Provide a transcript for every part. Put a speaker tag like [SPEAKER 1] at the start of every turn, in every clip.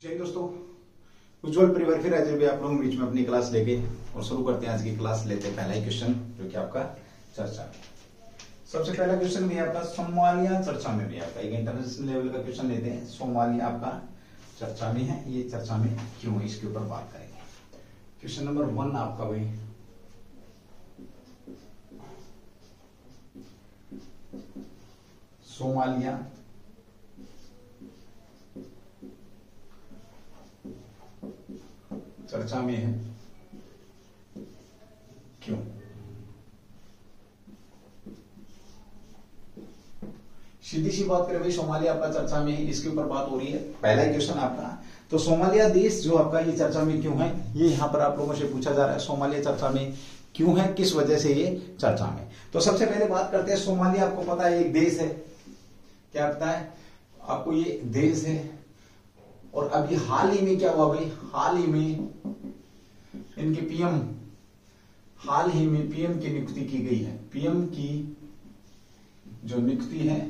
[SPEAKER 1] जय दोस्तों, उज्जवल परिवार फिर आज भी आप लोगों के बीच में अपनी क्लास लेके और शुरू करते हैं आज की क्लास। लेते हैं पहला ही क्वेश्चन जो कि आपका चर्चा में। सबसे पहला क्वेश्चन भी आपका सोमालिया चर्चा में भी आपका एक इंटरनेशनल लेवल का क्वेश्चन लेते हैं। सोमालिया आपका चर्चा में है, ये चर्चा में क्यों है इसके ऊपर बात करेंगे। क्वेश्चन नंबर 1 आपका भाई सोमालिया चर्चा में है क्यों। सीधी सी बात करें भाई, सोमालिया आपका चर्चा में है, इसके ऊपर बात हो रही है। पहला क्वेश्चन आपका, तो सोमालिया देश जो आपका ये चर्चा में क्यों है, ये यहां पर आप लोगों से पूछा जा रहा है। सोमालिया चर्चा में क्यों है, किस वजह से ये चर्चा में। तो सबसे पहले बात करते हैं, सोमालिया आपको पता है एक देश है। क्या पता है आपको, ये देश है। और अभी हाल ही में क्या हुआ भाई, हाल ही में इनके पीएम की नियुक्ति की गई है। पीएम की जो नियुक्ति है,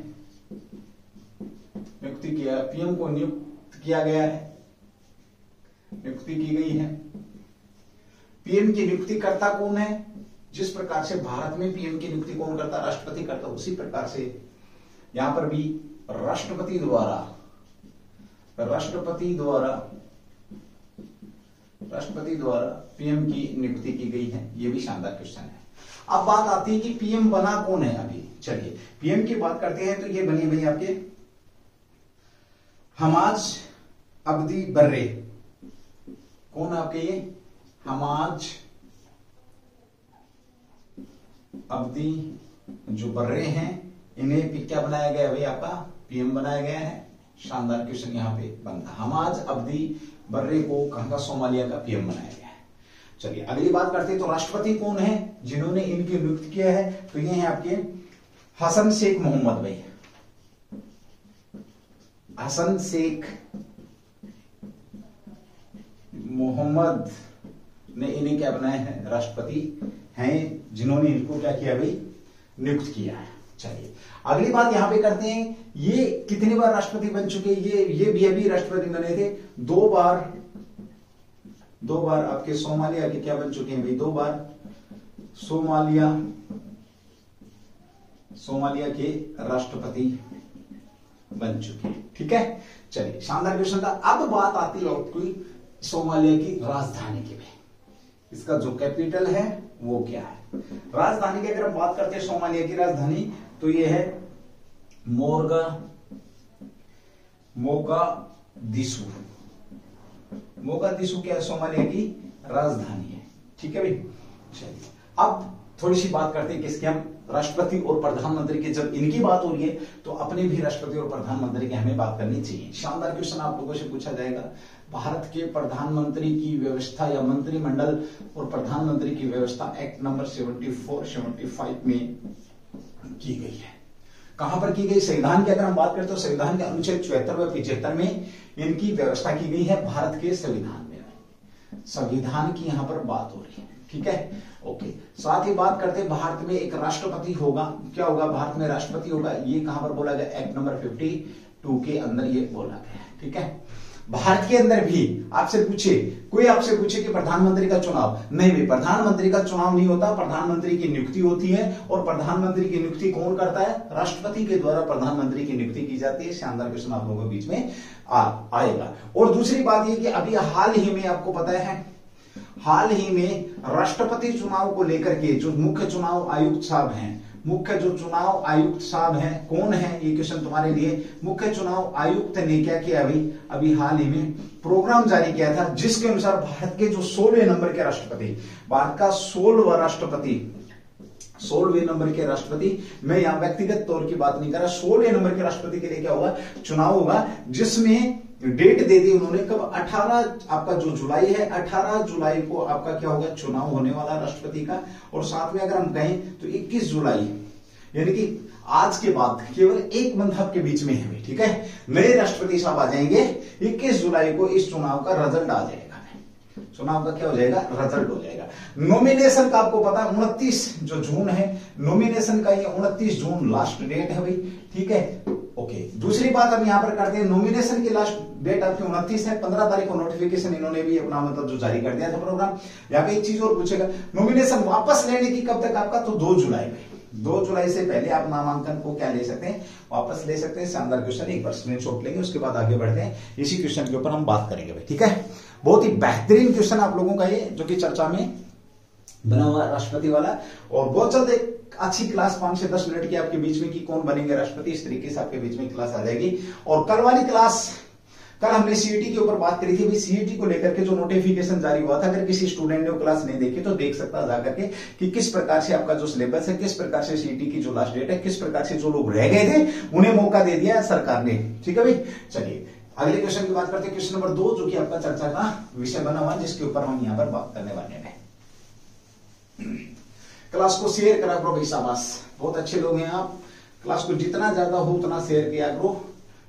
[SPEAKER 1] पीएम को नियुक्त किया गया है, नियुक्ति की गई है। पीएम की नियुक्ति करता कौन है, जिस प्रकार से भारत में पीएम की नियुक्ति कौन करता, राष्ट्रपति करता, उसी प्रकार से यहां पर भी राष्ट्रपति द्वारा पीएम की नियुक्ति की गई है। यह भी शानदार क्वेश्चन है। अब बात आती है कि पीएम बना कौन है। अभी चलिए पीएम की बात करते हैं। तो ये बनी भाई आपके हमाज अब्दी बर्रे। कौन है आपके, ये हमाज अब्दी जो बर्रे हैं, इन्हें क्या बनाया गया भाई, आपका पीएम बनाया गया है। शानदार क्वेश्चन यहां पे बनता। हमाज अब्दी बर्रे को कहां का, सोमालिया का पीएम बनाया गया है। चलिए अगली बात करते हैं। तो राष्ट्रपति कौन है जिन्होंने इनकी नियुक्त किया है, तो ये है आपके हसन शेख मोहम्मद भाई। हसन शेख मोहम्मद ने इन्हें क्या बनाया है, राष्ट्रपति हैं, जिन्होंने इनको क्या किया भाई, नियुक्त किया है। चलिए अगली बात यहां पे करते हैं, ये कितनी बार राष्ट्रपति बन चुके, ये भी अभी राष्ट्रपति बने थे 2 बार आपके सोमालिया के क्या बन चुके हैं भाई, 2 बार सोमालिया के राष्ट्रपति बन चुके हैं। ठीक है, चलिए शानदार क्वेश्चन था। अब बात आती है कोई सोमालिया की राजधानी की भाई, इसका जो कैपिटल है वो क्या है। राजधानी की अगर हम बात करते हैं सोमालिया की राजधानी, तो ये है मोगादिशु। मोगादिशु क्या है, सोमालिया की राजधानी है। ठीक है भाई, चलिए अब थोड़ी सी बात करते हैं किसके, हम राष्ट्रपति और प्रधानमंत्री की। जब इनकी बात हो रही है तो अपने भी राष्ट्रपति और प्रधानमंत्री की हमें बात करनी चाहिए। शानदार क्वेश्चन आप लोगों से पूछा जाएगा, भारत के प्रधानमंत्री की व्यवस्था या मंत्रिमंडल और प्रधानमंत्री की व्यवस्था एक्ट नंबर 74-75 में की गई है। कहां पर की गई, संविधान की अगर हम बात करते तो संविधान के अनुच्छेद 74 व 75 में इनकी व्यवस्था की गई है। भारत के संविधान में, संविधान की यहां पर बात हो रही है। ठीक है, ओके। साथ ही बात करते हैं, भारत में एक राष्ट्रपति होगा। क्या होगा, भारत में राष्ट्रपति होगा। ये कहां पर बोला गया, एक्ट नंबर 52 के अंदर ये बोला गया है। ठीक है, भारत के अंदर भी कोई आपसे पूछे कि प्रधानमंत्री का चुनाव, नहीं भाई, प्रधानमंत्री का चुनाव नहीं होता, प्रधानमंत्री की नियुक्ति होती है। और प्रधानमंत्री की नियुक्ति कौन करता है, राष्ट्रपति के द्वारा प्रधानमंत्री की नियुक्ति की जाती है। शानदार क्वेश्चन आप लोगों के बीच में आएगा। और दूसरी बात यह कि अभी हाल ही में आपको पता है, हाल ही में राष्ट्रपति चुनाव को लेकर के जो मुख्य चुनाव आयुक्त साहब हैं, कौन है, ये क्वेश्चन तुम्हारे लिए। मुख्य चुनाव आयुक्त ने क्या किया अभी हाल ही में प्रोग्राम जारी किया था, जिसके अनुसार भारत के जो 16वें नंबर के राष्ट्रपति, भारत का 16वां नंबर के राष्ट्रपति, मैं यहां व्यक्तिगत तौर की बात नहीं कर रहा, 16वें नंबर के राष्ट्रपति के लिए क्या होगा, चुनाव होगा, जिसमें डेट दे दी उन्होंने कब, 18 आपका जो जुलाई है, 18 जुलाई को आपका क्या होगा, चुनाव होने वाला राष्ट्रपति का। और साथ में अगर हम कहें तो 21 जुलाई, यानी कि आज के बाद केवल 1 मंथ आपके बीच में है। ठीक है, नए राष्ट्रपति साहब आ जाएंगे। 21 जुलाई को इस चुनाव का रिजल्ट आ जाएगा। चुनाव का क्या हो जाएगा, रिजल्ट हो जाएगा। नॉमिनेशन का आपको पता 29 जो जून है, नॉमिनेशन का ये 29 जून लास्ट डेट है भाई। ठीक है, ओके, दूसरी बात हम यहाँ पर करते हैं, नॉमिनेशन की लास्ट डेट आपकी 29 है, 15 तारीख को नोटिफिकेशन इन्होंने भी अपना मतलब जो जारी कर दिया था प्रोग्राम। यहाँ पे एक चीज और पूछेगा, नॉमिनेशन वापस लेने की कब तक आपका, तो 2 जुलाई में, 2 जुलाई से पहले आप नामांकन को क्या ले सकते हैं, वापस ले सकते हैं। शानदार क्वेश्चन, एक बार स्क्रीनशॉट लेंगे, उसके बाद आगे बढ़ते हैं, इसी क्वेश्चन के ऊपर हम बात करेंगे भाई, ठीक है। बहुत ही बेहतरीन क्वेश्चन आप लोगों का ये, जो कि चर्चा में बना हुआ राष्ट्रपति वाला, और बहुत जल्द एक अच्छी क्लास 5 से 10 मिनट की आपके बीच में कि कौन बनेंगे राष्ट्रपति, इस तरीके से आपके बीच में क्लास आ जाएगी। और कल वाली क्लास, कल हमने सीईटी के ऊपर बात करी थी भाई, सीईटी को लेकर के जो नोटिफिकेशन जारी हुआ था, अगर किसी स्टूडेंट ने वो क्लास नहीं देखी तो देख सकता जाकर के कि किस प्रकार से आपका जो सिलेबस है, किस प्रकार से सीईटी की जो लास्ट डेट है, किस प्रकार से जो लोग रह गए थे उन्हें मौका दे दिया सरकार ने, ठीक है भाई। चलिए अगले क्वेश्चन की बात करते हैं, क्वेश्चन नंबर 2, जो कि आपका चर्चा का विषय बना हुआ, जिसके ऊपर हम यहाँ पर बात करने वाले हैं। क्लास को शेयर करा करो भाई, शाबाश, बहुत अच्छे लोग हैं आप। क्लास को जितना ज्यादा हो उतना शेयर किया करो।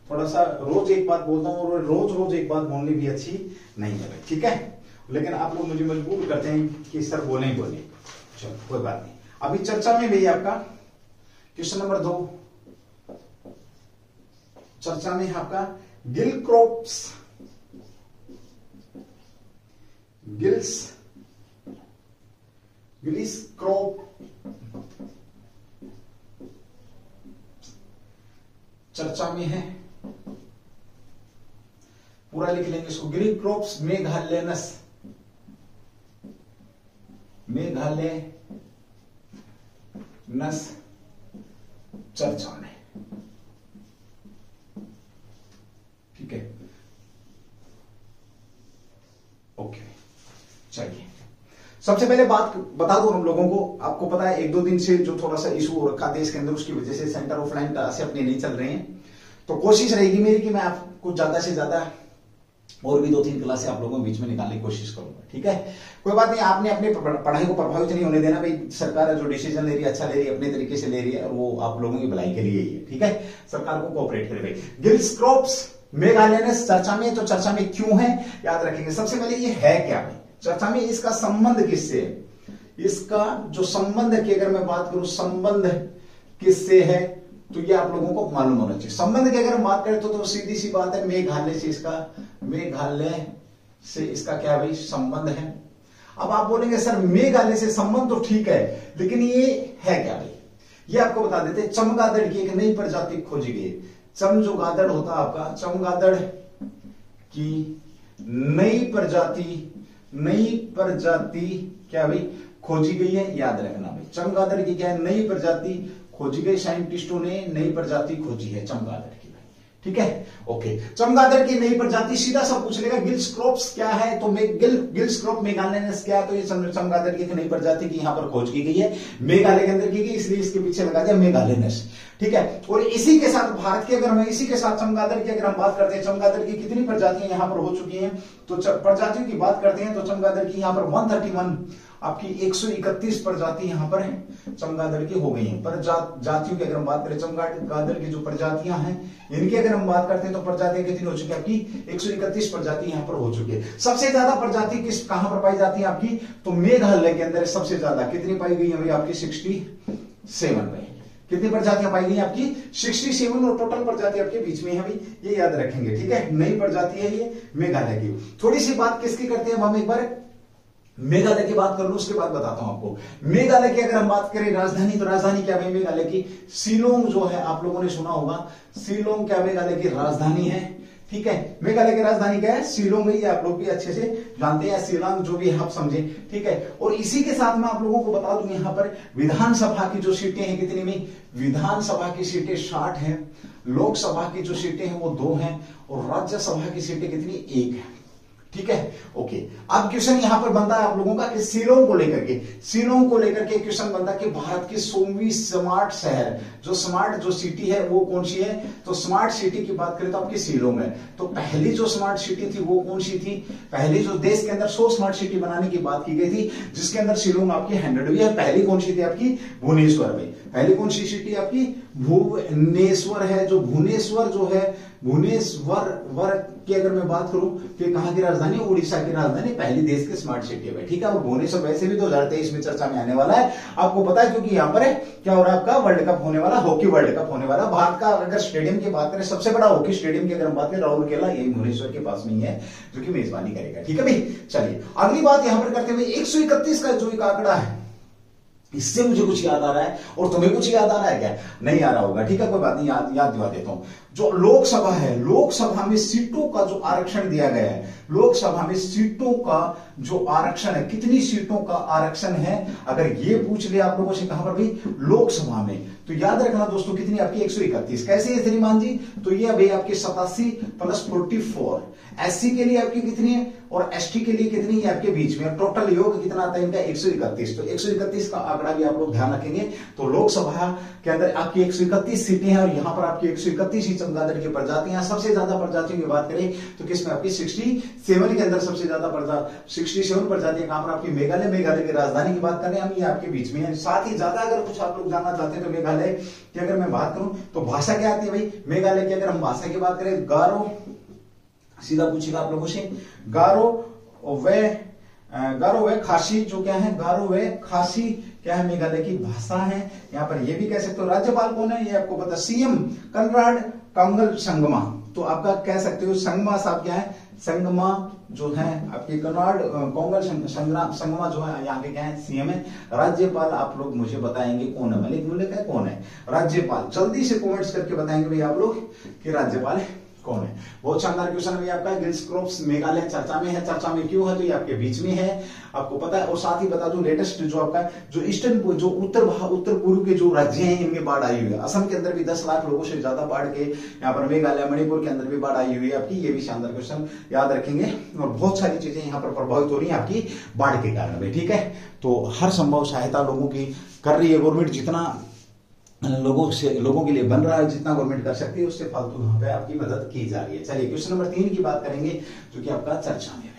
[SPEAKER 1] थोड़ा सा रोज एक बात बोलता हूँ, और रोज एक बात बोलनी भी अच्छी नहीं है भाई, ठीक है। लेकिन आप लोग मुझे मजबूर करते हैं कि सर बोले ही बोले, चलो कोई बात नहीं। अभी चर्चा में भी आपका क्वेश्चन नंबर 2, चर्चा में है आपका गिल्स क्रॉप चर्चा में है, पूरा लिख लेंगे इसको, गिल क्रॉप्स मेघालयनस चर्चा में, ठीक है। ओके, चलिए सबसे पहले बात बता दूं हम लोगों को, आपको पता है 1-2 दिन से जो थोड़ा सा इशू हो रखा देश के अंदर, उसकी वजह से सेंटर ऑफलाइन क्लासें अपने नहीं चल रहे हैं। तो कोशिश रहेगी मेरी कि मैं आपको ज्यादा से ज्यादा और भी 2-3 क्लासें आप लोगों के बीच में निकालने की कोशिश करूंगा, ठीक है। कोई बात नहीं, आपने अपने पढ़ाई को प्रभावित नहीं होने देना भाई। सरकार जो डिसीजन ले रही है अच्छा ले रही है, अपने तरीके से ले रही है, और वो आप लोगों की भलाई के लिए ही है, ठीक है। सरकार को कोऑपरेट करे भाई। गिल्स क्रॉप्स मेघालयनस चर्चा में, तो चर्चा में क्यों है याद रखेंगे। सबसे पहले ये है क्या भाई चर्चा में, इसका संबंध किससे है, इसका जो संबंध की अगर मैं बात करूं, संबंध किससे है, तो ये आप लोगों को मालूम होना चाहिए। संबंध की अगर हम बात करें तो सीधी सी बात है, मेघालय से इसका क्या भाई संबंध है। अब आप बोलेंगे सर मेघालय से संबंध तो ठीक है, लेकिन ये है क्या भाई, ये आपको बता देते हैं। चमगादड़ की एक नई प्रजाति खोजी गई, चमगादड़ होता है आपका, चमगादड़ की नई प्रजाति क्या भाई खोजी गई है, याद रखना भाई। चमगादड़ की क्या है, नई प्रजाति खोजी गई, साइंटिस्टों ने नई प्रजाति खोजी है चमगादड़ की भाई, ठीक है। ओके, चमगादड़ की नई प्रजाति, सीधा सा पूछ लेगा गिल्स क्रॉप्स क्या है, तो गिल्स क्रॉप मेघालयनस क्या है, तो ये चमगादड़ की एक नई प्रजाति की यहाँ पर खोज की गई है, मेघालय के अंदर की गई, इसलिए इसके पीछे लगा दिया मेघालयनस, ठीक है। और इसी के साथ भारत के, अगर हम इसी के साथ चमगादड़ की अगर हम बात करते हैं, चमगादड़ की कितनी प्रजातियां यहाँ पर हो चुकी हैं, तो प्रजातियों की बात करते हैं तो चमगादड़ की यहाँ पर 131 आपकी 131 प्रजाति यहाँ पर चमगादड़ की हो गई हैं। पर जातियों की अगर हम बात करें, चमगादड़ की जो प्रजातियां हैं इनकी अगर हम बात करते हैं तो प्रजातियां कितनी हो चुकी है आपकी, 131 प्रजाति यहाँ पर हो चुकी है। सबसे ज्यादा प्रजाति कहां पर पाई जाती है आपकी, तो मेघालय के अंदर सबसे ज्यादा कितनी पाई गई है भाई आपकी, 67 में। कितनी प्रजातियां पाई गई आपकी, 67, और टोटल प्रजाति आपके बीच में है भाई, ये याद रखेंगे, ठीक है। नई प्रजाति है ये मेघालय की। थोड़ी सी बात किसकी करते हैं हम एक बार, मेघालय की बात कर लो, उसके बाद बताता हूं आपको। मेघालय की अगर हम बात करें राजधानी, तो राजधानी क्या है मेघालय की, शिलोंग जो है, आप लोगों ने सुना होगा, शिलोंग क्या मेघालय की राजधानी है, ठीक है। मेघालय की राजधानी क्या है, शिलोंग है, ये आप लोग भी अच्छे से जानते हैं, शिलोंग जो भी आप समझे, ठीक है। और इसी के साथ मैं आप लोगों को बता दूं, यहाँ पर विधानसभा की जो सीटें हैं कितनी में, विधानसभा की सीटें 60 हैं, लोकसभा की जो सीटें हैं वो 2 हैं, और राज्यसभा की सीटें कितनी, 1 है, ठीक है। ओके, अब क्वेश्चन यहां पर बनता है आप लोगों का कि शिलोंग को लेकर के क्वेश्चन बनता है कि भारत की 100वीं स्मार्ट शहर, जो स्मार्ट जो सिटी है वो कौन सी है, तो स्मार्ट सिटी की बात करें तो आपकी शिलोंग है। तो पहली जो स्मार्ट सिटी थी वो कौन सी थी, पहली जो देश के अंदर 100 स्मार्ट सिटी बनाने की बात की गई थी, जिसके अंदर शिलोंग आपकी 100वीं है, पहली कौन सी थी आपकी, भुवनेश्वर में। पहली कौन सी सिटी आपकी भुवनेश्वर है। जो भुवनेश्वर जो है, भुवनेश्वर वर की अगर मैं बात करूं तो कहां की राजधानी, उड़ीसा की राजधानी, पहली देश की स्मार्ट सिटी है, ठीक है। और भुवनेश्वर वैसे भी 2023 में चर्चा में आने वाला है, आपको पता है, क्योंकि यहाँ पर क्या हो रहा है आपका वर्ल्ड कप होने वाला, हॉकी वर्ल्ड कप होने वाला। भारत का अगर स्टेडियम की बात करें, सबसे बड़ा हॉकी स्टेडियम की अगर हम बात करें, राउरकेला, यही भुवनेश्वर के पास में ही है, जो कि मेजबानी करेगा, ठीक है भाई। चलिए अगली बात यहां पर करते हुए 131 का जो एक आंकड़ा है, इससे मुझे कुछ याद आ रहा है और तुम्हें कुछ याद आ रहा है क्या? नहीं आ रहा होगा, ठीक है, कोई बात नहीं, याद दिवा देता हूं। जो लोकसभा है, लोकसभा में सीटों का जो आरक्षण दिया गया है, लोकसभा में सीटों का जो आरक्षण है, कितनी सीटों का आरक्षण है, अगर ये पूछ लिया आप लोगों से, कहां पर भाई, लोकसभा में, तो याद रखना दोस्तों कितनी आपकी 131। कैसे है श्रीमान जी? तो ये अभी आपकी 87 + 44। एससी के लिए आपकी कितनी है और एसटी के लिए कितनी है आपके बीच में, टोटल योग कितना आता है इनका, 131। तो 131 का आंकड़ा भी आप लोग ध्यान रखेंगे। तो लोकसभा के अंदर आपकी 131 सीटें हैं और यहां पर आपकी 131 ही चमगादड़ की प्रजातियां। सबसे ज्यादा प्रजातियों की बात करें तो किसमें आपकी 67 के अंदर सबसे ज्यादा 67 प्रजातियां कहां पर आपकी, मेघालय, मेघालय की राजधानी की बात करें हम, ये आपके बीच में है। साथ ही ज्यादा अगर कुछ आप लोग जानना चाहते हैं तो मेघालय की अगर मैं बात करूं तो भाषा क्या आती है भाई, मेघालय की अगर हम भाषा की बात करें, गारो, सीधा पूछेगा आप लोगों से, गारो व खासी, जो क्या है, गारो व खासी क्या है, मेघालय की भाषा है। यहां पर ये भी कह सकते हो। राज्यपाल कौन है, ये आपको पता, सीएम कनराड कांगल संगमा। तो आपका कह सकते हो संगमा साहब क्या है, संगमा जो है आपके कनराड कांगल संगमा जो है यहाँ के क्या है, सीएम है। राज्यपाल आप लोग मुझे बताएंगे कौन है, मलिक मुल्क है, कौन है राज्यपाल, जल्दी से कमेंट्स करके बताएंगे भाई आप लोग कि राज्यपाल कौन है। बहुत शानदार क्वेश्चन है आपका। गिल्स क्रॉप्स मेघालय चर्चा में है, चर्चा में क्यों है, तो ये आपके बीच में है, आपको पता है। और साथ ही बता दूं लेटेस्ट जो आपका जो ईस्टर्न, जो उत्तर पूर्व के जो राज्य हैं इनमें बाढ़ आई हुई है। असम के अंदर भी 10 लाख लोगों से ज्यादा बाढ़ के, यहाँ पर मेघालय, मणिपुर के अंदर भी बाढ़ आई हुई है आपकी, ये भी शानदार क्वेश्चन याद रखेंगे। और बहुत सारी चीजें यहाँ पर प्रभावित हो रही है आपकी बाढ़ के कारण में, ठीक है। तो हर संभव सहायता लोगों की कर रही है गवर्नमेंट, जितना लोगों के लिए बन रहा है, जितना गवर्नमेंट कर सकती है उससे फालतू वहां पे आपकी मदद की जा रही है। चलिए क्वेश्चन नंबर 3 की बात करेंगे, जो कि आपका चर्चा में है।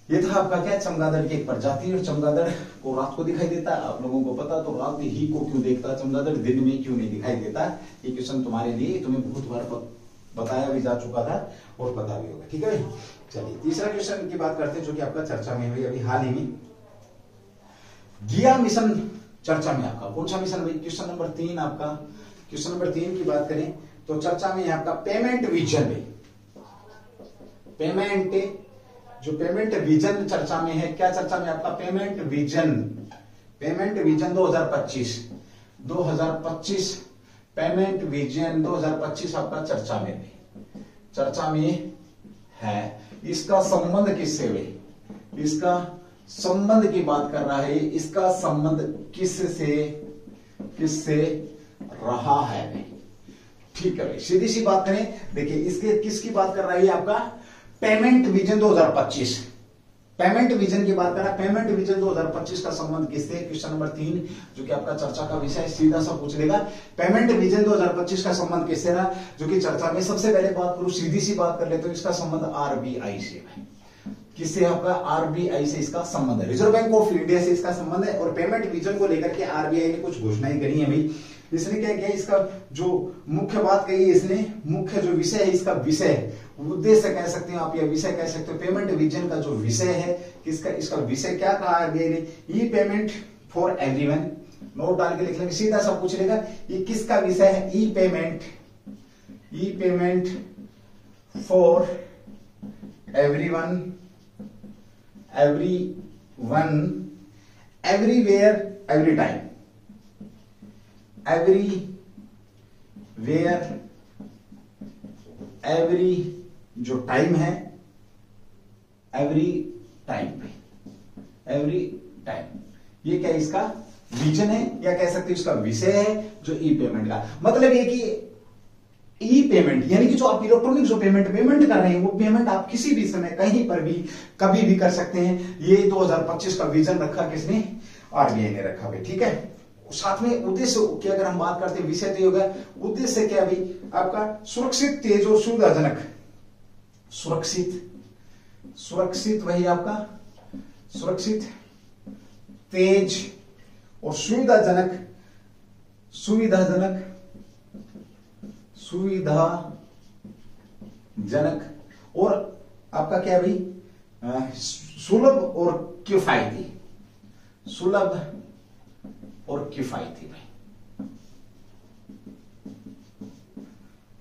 [SPEAKER 1] ये था आपका क्या, चमगादड़ की एक प्रजाति। और चमगादड़ को रात को दिखाई देता है, आप लोगों को पता, तो रात ही को क्यों देखता है चमगादड़, दिन में क्यों नहीं दिखाई देता। ये क्वेश्चन तुम्हारे लिए, तुम्हें बहुत बार बताया भी जा चुका था और पता भी होगा, ठीक है। चलिए तीसरा क्वेश्चन की बात करते हैं, जो कि आपका चर्चा में हुई अभी हाल ही में, गिया मिशन चर्चा में आपका कौन सा मिशन भाई, क्वेश्चन नंबर 3 आपका। क्वेश्चन नंबर 3 की बात करें तो चर्चा में आपका पेमेंट विजन है, पेमेंट विजन चर्चा में है। क्या चर्चा में आपका, पेमेंट विजन 2025 पेमेंट विजन 2025 आपका चर्चा में है। इसका संबंध किससे है, इसका संबंध की बात कर रहा है, इसका संबंध किससे रहा है, ठीक है। सीधी सी बात करें, देखिए इसके किसकी बात कर रहा है, आपका पेमेंट विजन 2025, पेमेंट विजन की बात कर रहा है। पेमेंट विजन 2025 का संबंध किससे, क्वेश्चन नंबर 3 जो कि आपका चर्चा का विषय, सीधा सा पूछ लेगा, पेमेंट विजन 2025 का संबंध किससे रहा, जो कि चर्चा में। सबसे पहले बात करूं, सीधी सी बात कर ले तो इसका संबंध आरबीआई से है। किससे, आपका आरबीआई से इसका संबंध है, रिजर्व बैंक ऑफ इंडिया से इसका संबंध है। और पेमेंट विजन को लेकर के आरबीआई ने कुछ घोषणाएं करी है भाई। इसने क्या किया, इसका जो मुख्य बात कही है, इसने मुख्य जो विषय है, इसका विषय उद्देश्य कह सकते हैं आप, या विषय कह सकते हो। पेमेंट विजन का जो विषय है, किसका, इसका विषय क्या कहा आरबीआई ने, ई पेमेंट फॉर एवरीवन। नोट डाल के लिख लेंगे, सीधा सब पूछ लेगा ये किसका विषय है, e payment for everyone, everywhere, every time, every जो टाइम है, एवरी टाइम, ये क्या इसका विजन है, या कह सकते हो इसका विषय है, जो ई पेमेंट का मतलब ये कि ई पेमेंट यानी कि जो आप इलेक्ट्रॉनिक जो पेमेंट कर रहे हैं, वो पेमेंट आप किसी भी समय कहीं पर भी कभी भी कर सकते हैं। ये 2025 का विजन रखा किसने, आरबीआई ने रखा भाई, ठीक है। साथ में उद्देश्य की अगर हम बात करते हैं, विषय तो होगा, उद्देश्य क्या भी आपका, सुरक्षित, तेज और सुविधाजनक, सुरक्षित वही आपका सुरक्षित, तेज और सुविधाजनक सुविधाजनक और आपका क्या है भाई, सुलभ और किफायती, सुलभ और किफायती भाई,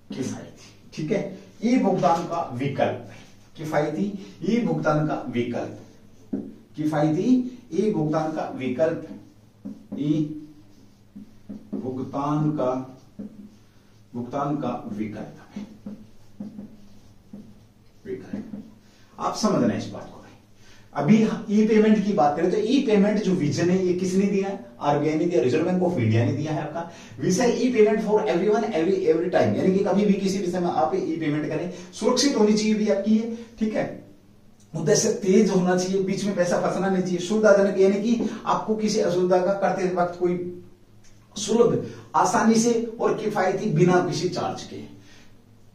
[SPEAKER 1] किफायती, ठीक है। ई भुगतान का विकल्प, किफायती ई भुगतान का विकल्प, किफायती ई भुगतान का विकल्प, ई भुगतान का विकल्प, आप समझ रहे हैं इस बात को भाई। अभी ई पेमेंट की बात करें तो ई पेमेंट जो विजन है ये किसने दिया है, आरबीआई ने दिया, रिजर्व बैंक ऑफ इंडिया ने दिया है आपका विषय e payment for everyone every time, यानी कि कभी भी किसी भी समय आप ई पेमेंट करें, सुरक्षित होनी चाहिए भी आपकी ये, ठीक है। उद्देश्य तेज होना चाहिए, बीच में पैसा फंसना नहीं चाहिए, सुविधाजनक यानी कि आपको किसी असुविधा का करते वक्त कोई सुलभ, आसानी से और किफायती बिना किसी चार्ज के,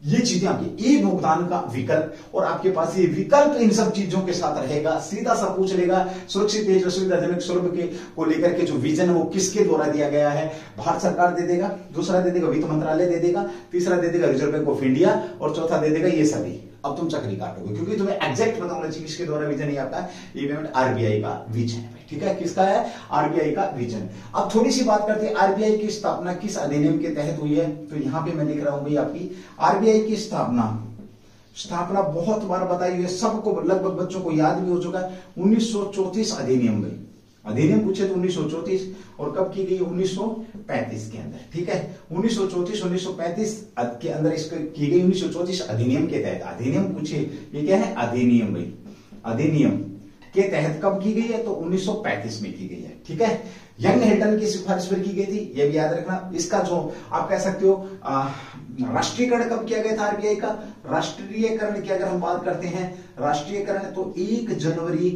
[SPEAKER 1] ये चीजें आपकी ई भुगतान का विकल्प। और आपके पास ये विकल्प इन सब चीजों के साथ रहेगा, सीधा सा पूछ लेगा सुरक्षित तेज सुविधाजनक सुलभ के को लेकर के जो विजन है वो किसके द्वारा दिया गया है, भारत सरकार दे देगा, दूसरा दे देगा वित्त मंत्रालय दे देगा, तीसरा दे देगा रिजर्व बैंक ऑफ इंडिया और चौथा दे देगा ये सभी। अब तुम चक्री काटोगे क्योंकि तुम्हें एग्जैक्ट पता होना चाहिए किसके द्वारा विजन है आपका, ये पेमेंट आरबीआई का विजन है, ठीक है। किसका है, आरबीआई का विजन। अब थोड़ी सी बात करते हैं आरबीआई की स्थापना किस अधिनियम के तहत हुई है, तो यहां पे मैं लिख रहा हूं भाई आपकी आरबीआई की स्थापना बहुत बार बताई हुई है, सबको लगभग बच्चों को याद भी हो चुका है, 1934 अधिनियम भाई, अधिनियम पूछे तो 1934 और कब की गई, 1935 के अंदर, ठीक है। 1934-1935 के अंदर इसको की गई, 1934 अधिनियम के तहत, अधिनियम पूछे ये क्या है, अधिनियम भाई, अधिनियम के तहत कब की गई है, तो 1935 में की गई है, ठीक है। यंग हिल्टन की सिफारिश पर की गई थी, ये भी याद रखना। इसका जो आप कह सकते हो राष्ट्रीयकरण कब किया गया था आरबीआई का, राष्ट्रीयकरण की अगर हम बात करते हैं राष्ट्रीयकरण तो 1 जनवरी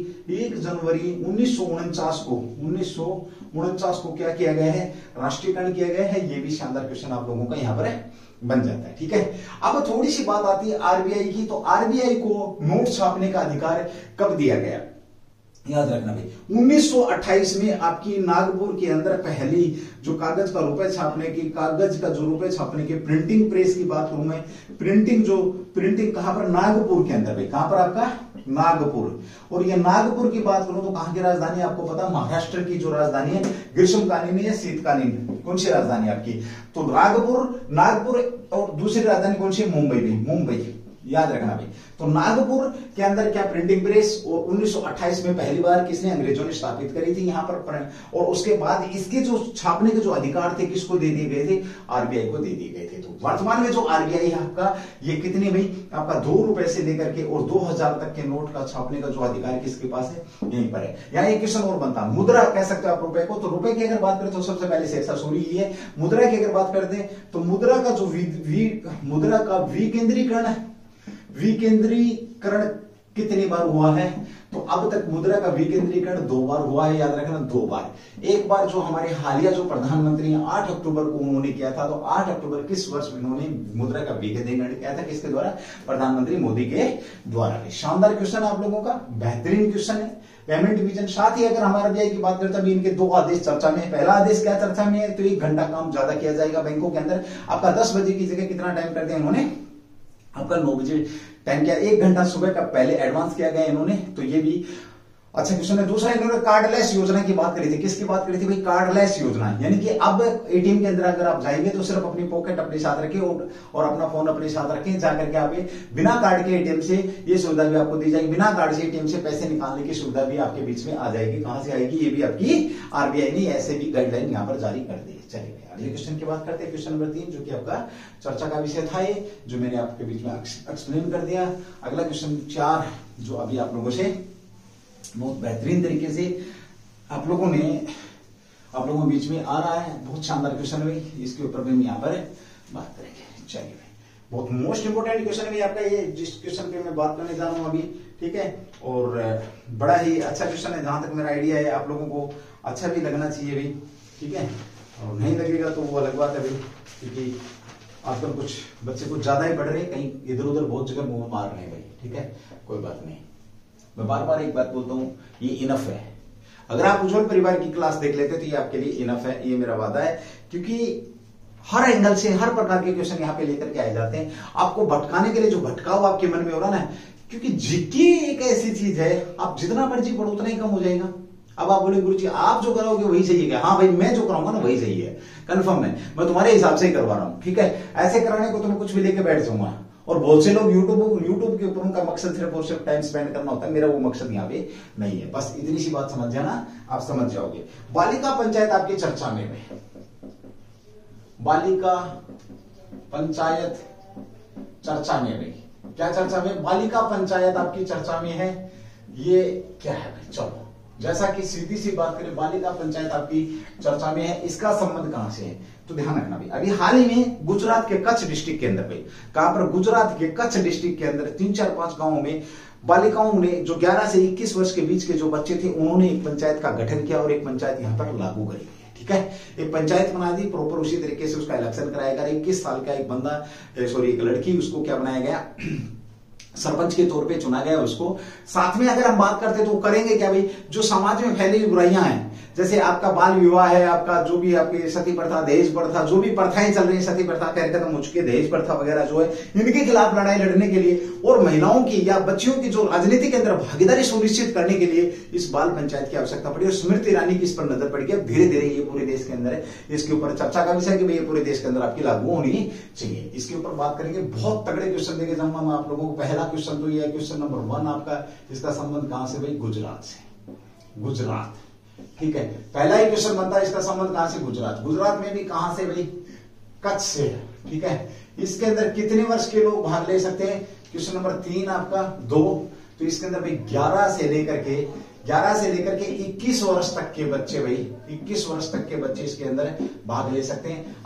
[SPEAKER 1] 1949 को क्या किया गया है, राष्ट्रीयकरण किया गया है। ये भी शानदार क्वेश्चन आप लोगों का यहां पर बन जाता है, ठीक है। अब थोड़ी सी बात आती है आरबीआई की, तो आरबीआई को नोट छापने का अधिकार कब दिया गया, याद रखना भाई 1928 में आपकी नागपुर के अंदर पहली जो कागज का रुपए छापने की, कागज का जो रुपए छापने की प्रिंटिंग प्रेस की बात करूं मैं, प्रिंटिंग कहां पर, नागपुर के अंदर भाई, कहां पर आपका, नागपुर। और ये नागपुर की बात करूं तो कहां की राजधानी आपको पता, महाराष्ट्र की जो राजधानी है, ग्रीष्मकालीन या शीतकालीन, कौन सी राजधानी आपकी, तो नागपुर और दूसरी राजधानी कौन सी, मुंबई भी, मुंबई, याद रखना भाई। तो नागपुर के अंदर क्या प्रिंटिंग प्रेस और 1928 में पहली बार किसने, अंग्रेजों ने स्थापित करी थी यहां पर, और उसके बाद इसके जो छापने के जो अधिकार थे किसको दे दिए गए थे, आरबीआई को दे दिए गए थे। तो वर्तमान में जो आरबीआई है आपका, ये कितने भाई, आपका 2 रुपए से लेकर के और 2000 तक के नोट का छापने का जो अधिकार किसके पास है, यहीं पर है। यहाँ एक क्वेश्चन और बनता, मुद्रा कह सकते हो आप रुपए को, तो रुपए की अगर बात करें तो सबसे पहले से सॉरी ये है, मुद्रा की अगर बात करते हैं तो मुद्रा का जो मुद्रा का विकेंद्रीकरण कितनी बार हुआ है, तो अब तक मुद्रा का विकेंद्रीकरण 2 बार हुआ है, याद रखना 2 बार। एक बार जो हमारे हालिया जो प्रधानमंत्री हैं 8 अक्टूबर को उन्होंने किया था, तो 8 अक्टूबर किस वर्ष में उन्होंने मुद्रा का विकेंद्रीकरण किया था, किसके द्वारा, प्रधानमंत्री मोदी के द्वारा। शानदार क्वेश्चन आप लोगों का, बेहतरीन क्वेश्चन है, पेमेंट विजन। साथ ही अगर हमारे आरबीआई की बात करें तो अभी इनके 2 आदेश चर्चा में है। पहला आदेश क्या चर्चा में है, तो 1 घंटा काम ज्यादा किया जाएगा बैंकों के अंदर, आपका 10 बजे की जगह कितना टाइम कर दिया इन्होंने, आपका 9 बजे टाइम किया, 1 घंटा सुबह का पहले एडवांस किया गया इन्होंने, तो ये भी अच्छा क्वेश्चन है। दूसरा इन्होंने कार्डलेस योजना की बात करी थी, किसकी बात करी थी भाई, कार्डलेस योजना, यानी कि अब एटीएम के अंदर अगर आप जाएंगे तो सिर्फ अपनी पॉकेट अपने साथ रखें और अपना फोन अपने साथ रखें, जाकर के आप बिना कार्ड के एटीएम से ये सुविधा भी आपको दी जाएगी, बिना कार्ड से एटीएम से पैसे निकालने की सुविधा भी आपके बीच में आ जाएगी। कहां से आएगी, ये भी आपकी आरबीआई ने ऐसे भी गाइडलाइन यहाँ पर जारी कर दी है। चलिए अगले क्वेश्चन की बात करते हैं, क्वेश्चन नंबर 3 जो कि आपका चर्चा का विषय था, ये जो मैंने आपके बीच में एक्सप्लेन कर दिया। अगला क्वेश्चन 4 जो अभी आप लोगों से बहुत बेहतरीन तरीके से आप लोगों के बीच में आ रहा है, बहुत शानदार क्वेश्चन है, इसके ऊपर भी हम यहाँ पर बात करेंगे। चलिए भाई, बहुत मोस्ट इंपोर्टेंट क्वेश्चन है आपका ये, जिस क्वेश्चन पे मैं बात करने जा रहा हूँ अभी, ठीक है। और बड़ा ही अच्छा क्वेश्चन है, जहां तक मेरा आइडिया है आप लोगों को अच्छा भी लगना चाहिए भाई, ठीक है। और नहीं लगेगा तो वो अलग बात है भाई, क्योंकि आजकल कुछ बच्चे कुछ ज्यादा ही पढ़ रहे हैं, कहीं इधर उधर बहुत जगह मुंह मार रहे हैं भाई, ठीक है, कोई बात नहीं। मैं बार बार एक बात बोलता हूं, ये इनफ है। अगर आप उज्जवल परिवार की क्लास देख लेते तो ये आपके लिए इनफ है, ये मेरा वादा है, क्योंकि हर एंगल से हर प्रकार के क्वेश्चन यहाँ पे लेकर के आए जाते हैं। आपको भटकाने के लिए जो भटकाव आपके मन में हो रहा ना, क्योंकि जीके एक ऐसी चीज है, आप जितना मर्जी पढ़ो उतना ही कम हो जाएगा। अब आप बोले गुरुजी आप जो कराओगे वही सही है, हाँ भाई मैं जो कराऊंगा ना वही सही है, कंफर्म है, मैं तुम्हारे हिसाब से ही करवा रहा हूं, ठीक है। ऐसे कराने को तो मैं कुछ भी लेके बैठ जाऊंगा। और बहुत से लोग यूट्यूब के ऊपर उनका मकसद सिर्फ और सिर्फ टाइम स्पेंड करना होता है, मेरा वो मकसद यहाँ पे नहीं है। बस इतनी सी बात समझ जाना, आप समझ जाओगे। बालिका पंचायत आपकी चर्चा में है, बालिका पंचायत चर्चा में भाई, क्या चर्चा में? बालिका पंचायत आपकी चर्चा में है। ये क्या है भाई? चलो जैसा कि सीधी सी बात करें, बालिका पंचायत आपकी चर्चा में है, इसका संबंध कहां से है? तो ध्यान रखना भाई, अभी हाल ही में गुजरात के कच्छ डिस्ट्रिक्ट के अंदर भाई, कहां पर? गुजरात के कच्छ डिस्ट्रिक्ट के अंदर 3-4-5 गांवों में बालिकाओं ने, जो 11 से 21 वर्ष के बीच के जो बच्चे थे, उन्होंने एक पंचायत का गठन किया और एक पंचायत यहां पर लागू करी, ठीक है। एक पंचायत बना दी प्रॉपर, उसी तरीके से उसका इलेक्शन कराया गया। 21 साल का एक बंदा, सॉरी एक लड़की, उसको क्या बनाया गया? सरपंच के तौर पे चुना गया उसको। साथ में अगर हम बात करते तो करेंगे क्या भाई? जो समाज में फैली हुई बुराइयां हैं, जैसे आपका बाल विवाह है, आपका जो भी आपकी सती प्रथा, दहेज प्रथा, जो भी प्रथाएं चल रही है, सती प्रथा खैर खत्म हो चुकी है, दहेज प्रथा वगैरह जो है, इनके खिलाफ लड़ाई लड़ने के लिए और महिलाओं की या बच्चियों की जो राजनीति के अंदर भागीदारी सुनिश्चित करने के लिए इस बाल पंचायत की आवश्यकता पड़ी। और स्मृति ईरानी की इस पर नजर पड़ गई। धीरे धीरे ये पूरे देश के अंदर है, इसके ऊपर चर्चा का विषय कि भाई ये पूरे देश के अंदर आपकी लागू होनी चाहिए। इसके ऊपर बात करेंगे, बहुत तगड़े क्वेश्चन देके जाऊंगा मैं आप लोगों को। पहला क्वेश्चन तो ये है, क्वेश्चन नंबर 1 आपका, इसका संबंध कहां से भाई? गुजरात से। गुजरात, ठीक है, पहला ही क्वेश्चन बनता है, इसका संबंध कहां से? गुजरात। गुजरात में भी कहां से भाई? कच्छ से, ठीक है। इसके अंदर कितने वर्ष के लोग भाग ले सकते हैं? क्वेश्चन नंबर 3 आपका 2, तो इसके अंदर भाई 11 से लेकर के 21 वर्ष तक के बच्चे भाई, 21 वर्ष तक के बच्चे इसके अंदर भाग ले सकते हैं।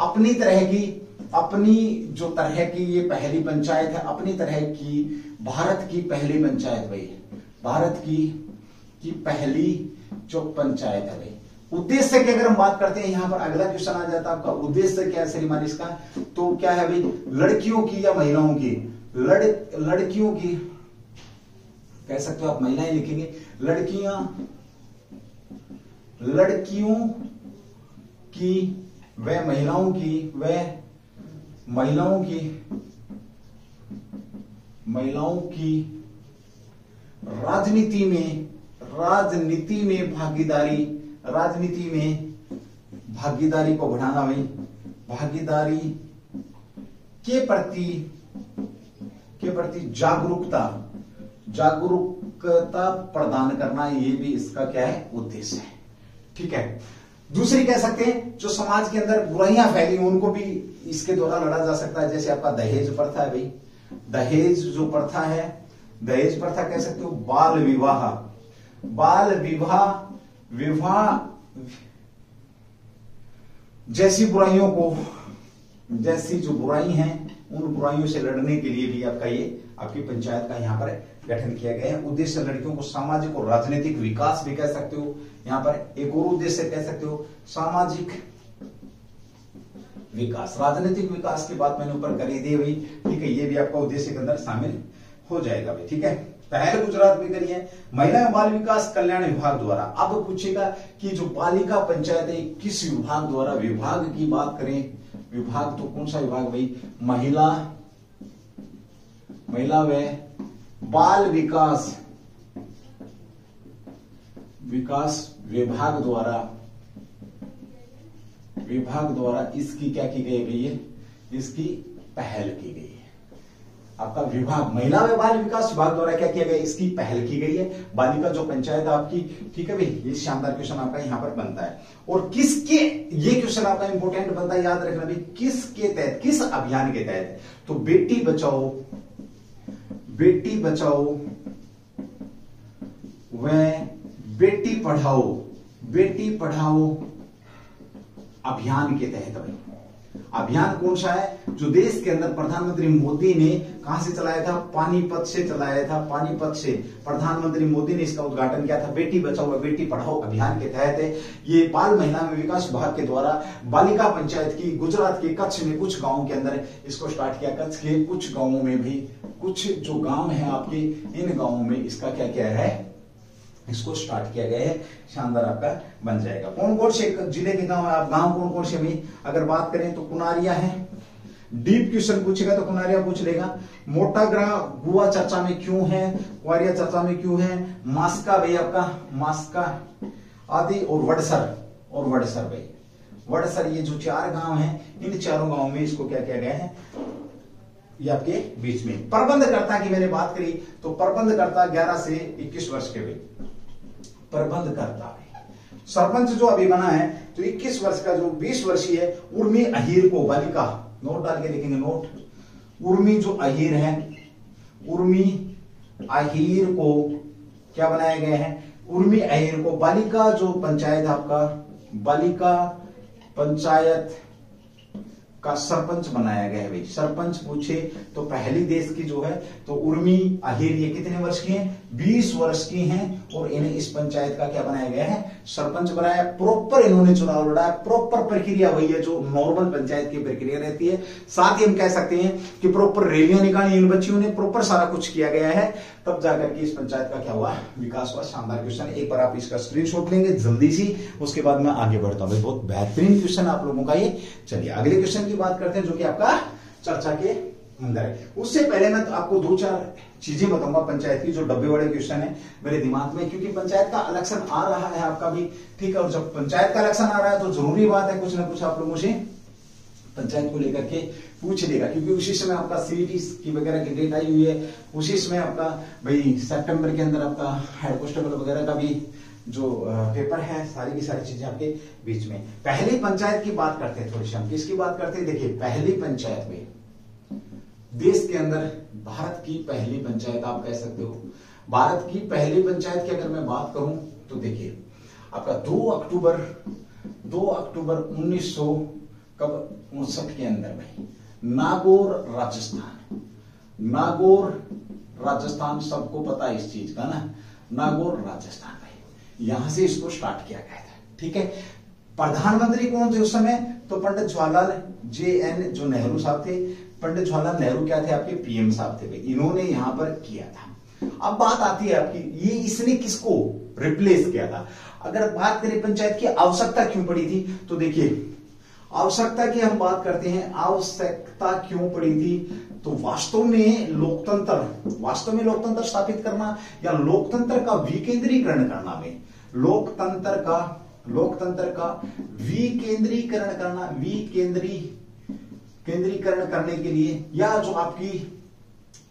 [SPEAKER 1] अपनी जो तरह की ये पहली पंचायत है, अपनी तरह की भारत की पहली पंचायत भाई, भारत की पहली जो पंचायत है भाई। उद्देश्य की अगर हम बात करते हैं, यहां पर अगला क्वेश्चन आ जाता है आपका, उद्देश्य क्या है श्रीमान इसका? तो क्या है भाई? लड़कियों की या महिलाओं की? लड़कियों की कह सकते हो आप, महिलाएं लिखेंगे, लड़कियों की व महिलाओं की राजनीति में भागीदारी को बढ़ाना भाई, भागीदारी के प्रति जागरूकता प्रदान करना, ये भी इसका क्या है? उद्देश्य है, ठीक है। दूसरी कह सकते हैं, जो समाज के अंदर बुराइयां फैली उनको भी इसके द्वारा लड़ा जा सकता है। जैसे आपका दहेज प्रथा है भाई, दहेज जो प्रथा है, दहेज प्रथा कह सकते हो, बाल विवाह जैसी बुराइयों को, जैसी जो बुराई हैं उन बुराइयों से लड़ने के लिए भी आपका ये आपकी पंचायत का यहाँ पर गठन किया गया है। उद्देश्य लड़कियों को सामाजिक और राजनीतिक विकास भी कह सकते हो। यहाँ पर एक और उद्देश्य कह सकते हो, सामाजिक विकास, राजनीतिक विकास की बात मैंने ऊपर करी दी हुई, ठीक है। ये भी आपका उद्देश्य के अंदर शामिल हो जाएगा भाई, ठीक है। पहले गुजरात में करिए, महिला एवं बाल विकास कल्याण विभाग द्वारा। अब पूछेगा कि जो बालिका पंचायत है किस विभाग द्वारा? विभाग की बात करें, विभाग तो कौन सा विभाग भाई? महिला व बाल विकास विभाग द्वारा इसकी क्या की गई है? इसकी पहल की गई है। आपका विभाग महिला व बाल विकास विभाग द्वारा क्या किया गया? इसकी पहल की गई है। बालिका जो पंचायत आपकी, ठीक है भाई, ये शानदार क्वेश्चन आपका यहां पर बनता है। और किसके, ये क्वेश्चन आपका इंपोर्टेंट बनता है, याद रखना भाई, किसके तहत, किस अभियान के तहत? तो बेटी बचाओ व बेटी पढ़ाओ अभियान के तहत भाई। अभियान कौन सा है? जो देश के अंदर प्रधानमंत्री मोदी ने कहां से चलाया था? पानीपत से चलाया था। पानीपत से प्रधानमंत्री मोदी ने इसका उद्घाटन किया था। बेटी बचाओ व बेटी पढ़ाओ अभियान के तहत है। ये बाल महिला विकास विभाग के द्वारा बालिका पंचायत की गुजरात के कच्छ में कुछ गांवों के अंदर इसको स्टार्ट किया। कच्छ के कुछ गांवों में भी, कुछ जो गांव है आपके, इन गांवों में इसका क्या किया है? इसको स्टार्ट किया गया है, शानदार आपका बन जाएगा। कौन कौन से जिले के गांव है, आप गांव कौन कौन से भाई अगर बात करें तो कुनारिया है, डीप क्वेश्चन पूछेगा तो कुनारिया पूछ लेगा। मोटाग्रा गुआ चर्चा में क्यों है, कुआरिया चर्चा में क्यों है, मास्का भाई आपका मास्का आदि, और वडसर भाई वडसर, ये जो 4 गांव हैं, इन चारों गांवों में इसको क्या किया गया है, ये आपके बीच में। प्रबंधकर्ता की मैंने बात करी तो प्रबंधकर्ता 11 से 21 वर्ष के भाई प्रबंधकर्ता। सरपंच जो अभी बना है तो 21 वर्ष का, जो 20 वर्षीय है उर्मी अहीर को, बालिका, नोट डाल के लिखेंगे नोट, उर्मी जो अहीर है, उर्मी अहीर को क्या बनाया गया है, उर्मी अहीर को बालिका जो पंचायत आपका, बालिका पंचायत का सरपंच बनाया गया है भाई। सरपंच पूछे तो पहली देश की जो है तो उर्मी अहीर, ये कितने वर्ष की हैं, 20 वर्ष की हैं, और इन्हें इस पंचायत का क्या बनाया गया है, सरपंच बनाया। प्रॉपर इन्होंने चुनाव लड़ा है, प्रॉपर प्रक्रिया वही है जो नॉर्मल पंचायत की प्रक्रिया रहती है। साथ ही हम कह सकते हैं कि प्रॉपर रैलियां निकाली इन बच्चियों ने, प्रॉपर सारा कुछ किया गया है, तब जाकर के इस पंचायत का क्या हुआ, विकास हुआ। शानदार क्वेश्चन, एक बार आप इसका स्क्रीनशॉट लेंगे जल्दी सी, उसके बाद मैं आगे बढ़ता हूं। बहुत बेहतरीन क्वेश्चन आप लोगों का ये। चलिए अगले क्वेश्चन की बात करते हैं जो कि आपका चर्चा के अंदर है। उससे पहले मैं तो आपको 2-4 चीजें बताऊंगा पंचायत की, जो डब्बे वाले क्वेश्चन है मेरे दिमाग में, क्योंकि पंचायत का इलेक्शन आ रहा है आपका भी, ठीक है। और जब पंचायत का इलेक्शन आ रहा है तो जरूरी बात है कुछ ना कुछ आप लोगों से पंचायत को लेकर के पूछ लेगा, क्योंकि उसी समय आपका सीईटी की वगैरह की डेट आई हुई है, उसी समय आपका भाई सितंबर के अंदर आपका हेड कांस्टेबल वगैरह का भी जो पेपर है, सारी की सारी चीजें आपके बीच में। पहली पंचायत की बात करते हैं, थोड़ी सी हम किसकी बात करते हैं। देखिए पहली पंचायत में देश के अंदर भारत की पहली पंचायत आप कह सकते हो। भारत की पहली पंचायत की अगर मैं बात करूं तो देखिए आपका 2 अक्टूबर 1959 के अंदर भाई नागौर राजस्थान, सबको पता है इस चीज का ना, नागौर राजस्थान भाई, यहां से इसको स्टार्ट किया गया था, ठीक है। प्रधानमंत्री कौन थे उस समय, तो पंडित जवाहरलाल जो नेहरू साहब थे, पंडित जवाहरलाल नेहरू क्या थे आपके, पीएम साहब थे भाई, इन्होंने यहां पर किया था। अब बात आती है आपकी, ये इसने किसको रिप्लेस किया था। अगर बात करें पंचायत की आवश्यकता क्यों पड़ी थी, तो देखिए आवश्यकता की हम बात करते हैं, आवश्यकता क्यों पड़ी थी, तो वास्तव में लोकतंत्र स्थापित करना या लोकतंत्र का विकेंद्रीकरण करना में, लोकतंत्र का विकेंद्रीकरण करना, केंद्रीकरण करने के लिए, या जो आपकी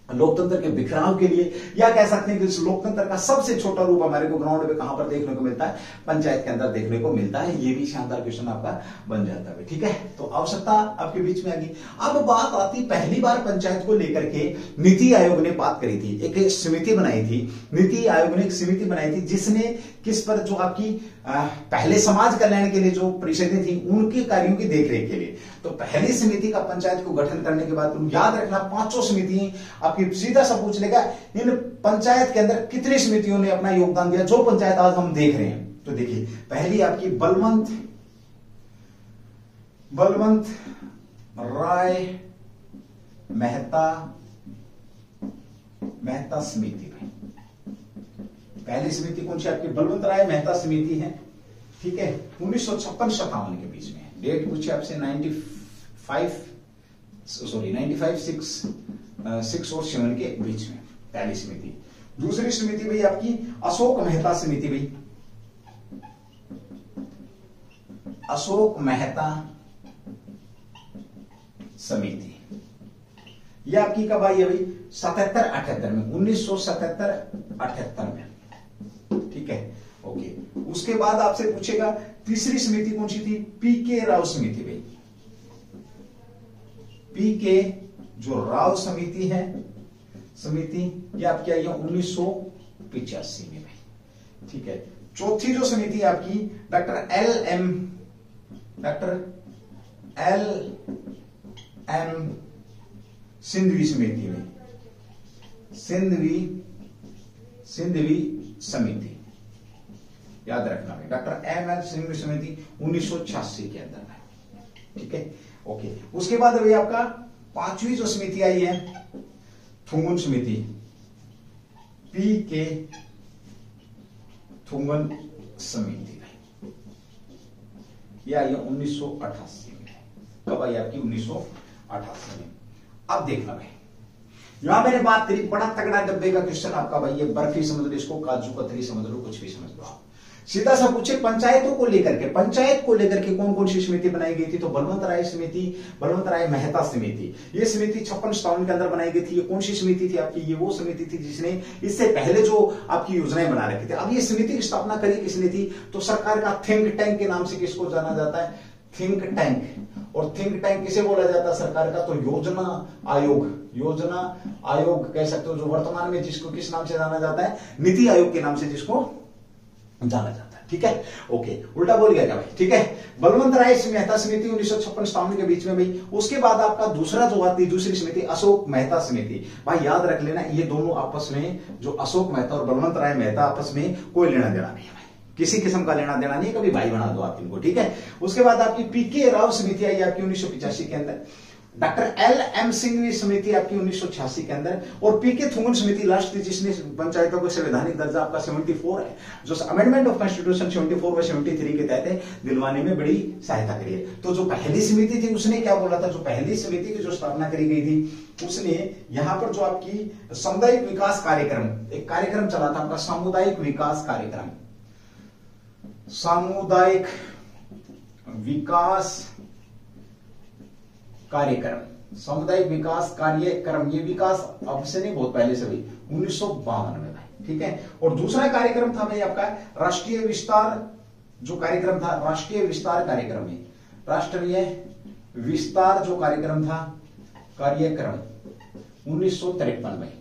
[SPEAKER 1] लोकतंत्र के बिखराव के लिए, या कह सकते हैं कि इस लोकतंत्र का सबसे छोटा रूप हमारे को ग्राउंड पे कहां पर देखने को मिलता है, पंचायत के अंदर देखने को मिलता है। ये भी शानदार क्वेश्चन आपका बन जाता है, ठीक है। तो आवश्यकता आपके बीच में आ गई। अब बात आती, पहली बार पंचायत को लेकर के नीति आयोग ने बात करी थी, एक समिति बनाई थी, नीति आयोग ने एक समिति बनाई थी, जिसने किस पर, जो आपकी पहले समाज कल्याण के लिए जो परिषदें थी उनके कार्यों की देखरेख के लिए। तो पहली समिति का पंचायत को गठन करने के बाद, याद रखना 5 समिति आपकी, सीधा सा पूछ लेगा इन पंचायत के अंदर कितनी समितियों ने अपना योगदान दिया, जो पंचायत आज हम देख रहे हैं। तो देखिए पहली आपकी बलवंत राय मेहता समिति में, पहली समिति कौन सी आपकी, बलवंत राय मेहता समिति है, ठीक है। 1956-57 के बीच में, डेट पूछे आपसे 95, 6 और 7 के बीच में पहली समिति। दूसरी समिति भाई आपकी अशोक मेहता समिति भाई, अशोक मेहता समिति, ये आपकी कब आई है भाई, 77-78 में, 1977-78 में, ठीक है, ओके। उसके बाद आपसे पूछेगा तीसरी समिति कौन सी थी, पीके राव समिति भाई, पीके जो राव समिति है, ये आपकी आई है 1985 में भाई, ठीक है। चौथी जो समिति है आपकी डॉक्टर एल एम सिंधवी समिति में, सिंधवी समिति, याद रखना है, डॉक्टर एम एल सिंधवी समिति 1986 के अंदर है, ठीक है, ओके। उसके बाद अभी आपका 5वीं जो समिति आई है थुंगुन समिति, पी के थुंगन समिति ये आई 1988 में। कब आई आपकी? 1988 में। अब देखना भाई, यहां मैंने बात करी बड़ा तगड़ा डब्बे का क्वेश्चन आपका भाई, ये बर्फी समझ लो, इसको काजू कतरी समझ लो, कुछ भी समझ लो आप। सीधा सा पूछे पंचायतों को लेकर के, पंचायत को लेकर के कौन कौन सी समिति बनाई गई थी? तो बलवंत राय समिति, बलवंत राय मेहता समिति। ये समिति 56-57 के अंदर बनाई गई थी। ये कौन सी समिति थी आपकी? ये वो समिति थी जिसने इससे पहले जो आपकी योजनाएं बना रखी थी। अब ये समिति की स्थापना करी किसने थी? तो सरकार का थिंक टैंक के नाम से किसको जाना जाता है? Think tank. और थिंक टैंक किसे बोला जाता है सरकार का? तो योजना आयोग, योजना आयोग कह सकते हो, जो वर्तमान में जिसको किस नाम से जाना जाता है? नीति आयोग के नाम से जिसको जाना जाता है। ठीक है, ओके, उल्टा बोल गया क्या भाई? ठीक है, बलवंत राय मेहता समिति 1956-57 के बीच में भाई। उसके बाद आपका दूसरा जो आती, दूसरी समिति अशोक मेहता समिति। भाई याद रख लेना, ये दोनों आपस में, जो अशोक मेहता और बलवंत राय मेहता, आपस में कोई लेना देना नहीं है भाई, किसी किस्म का लेना देना नहीं, कभी भाई बना दो आप इनको। ठीक है, उसके बाद आपकी पीके राव समिति आई आपकी 1985 के अंदर। Doctor LM. सिंघवी समिति आपकी 1986 के अंदर। और पीके थुंगन समिति लास्ट थी, जिसने पंचायतों को संवैधानिक दर्जा आपका 74 है, जो अमेंडमेंट ऑफ कॉन्स्टिट्यूशन 74 व 73 के तहत दिलवाने में बड़ी सहायता करी है। तो जो पहली समिति थी उसने क्या बोला था? जो पहली समिति की जो स्थापना करी गई थी उसने यहां पर जो आपकी सामुदायिक विकास कार्यक्रम, एक कार्यक्रम चला था आपका सामुदायिक विकास कार्यक्रम, सामुदायिक विकास कार्यक्रम, सामुदायिक विकास कार्यक्रम। ये विकास अब से नहीं, बहुत पहले से भी 1952 में भाई। ठीक है, और दूसरा कार्यक्रम था भाई आपका राष्ट्रीय विस्तार, जो कार्यक्रम था राष्ट्रीय विस्तार कार्यक्रम है, राष्ट्रीय विस्तार जो कार्यक्रम था, कार्यक्रम 1953 में,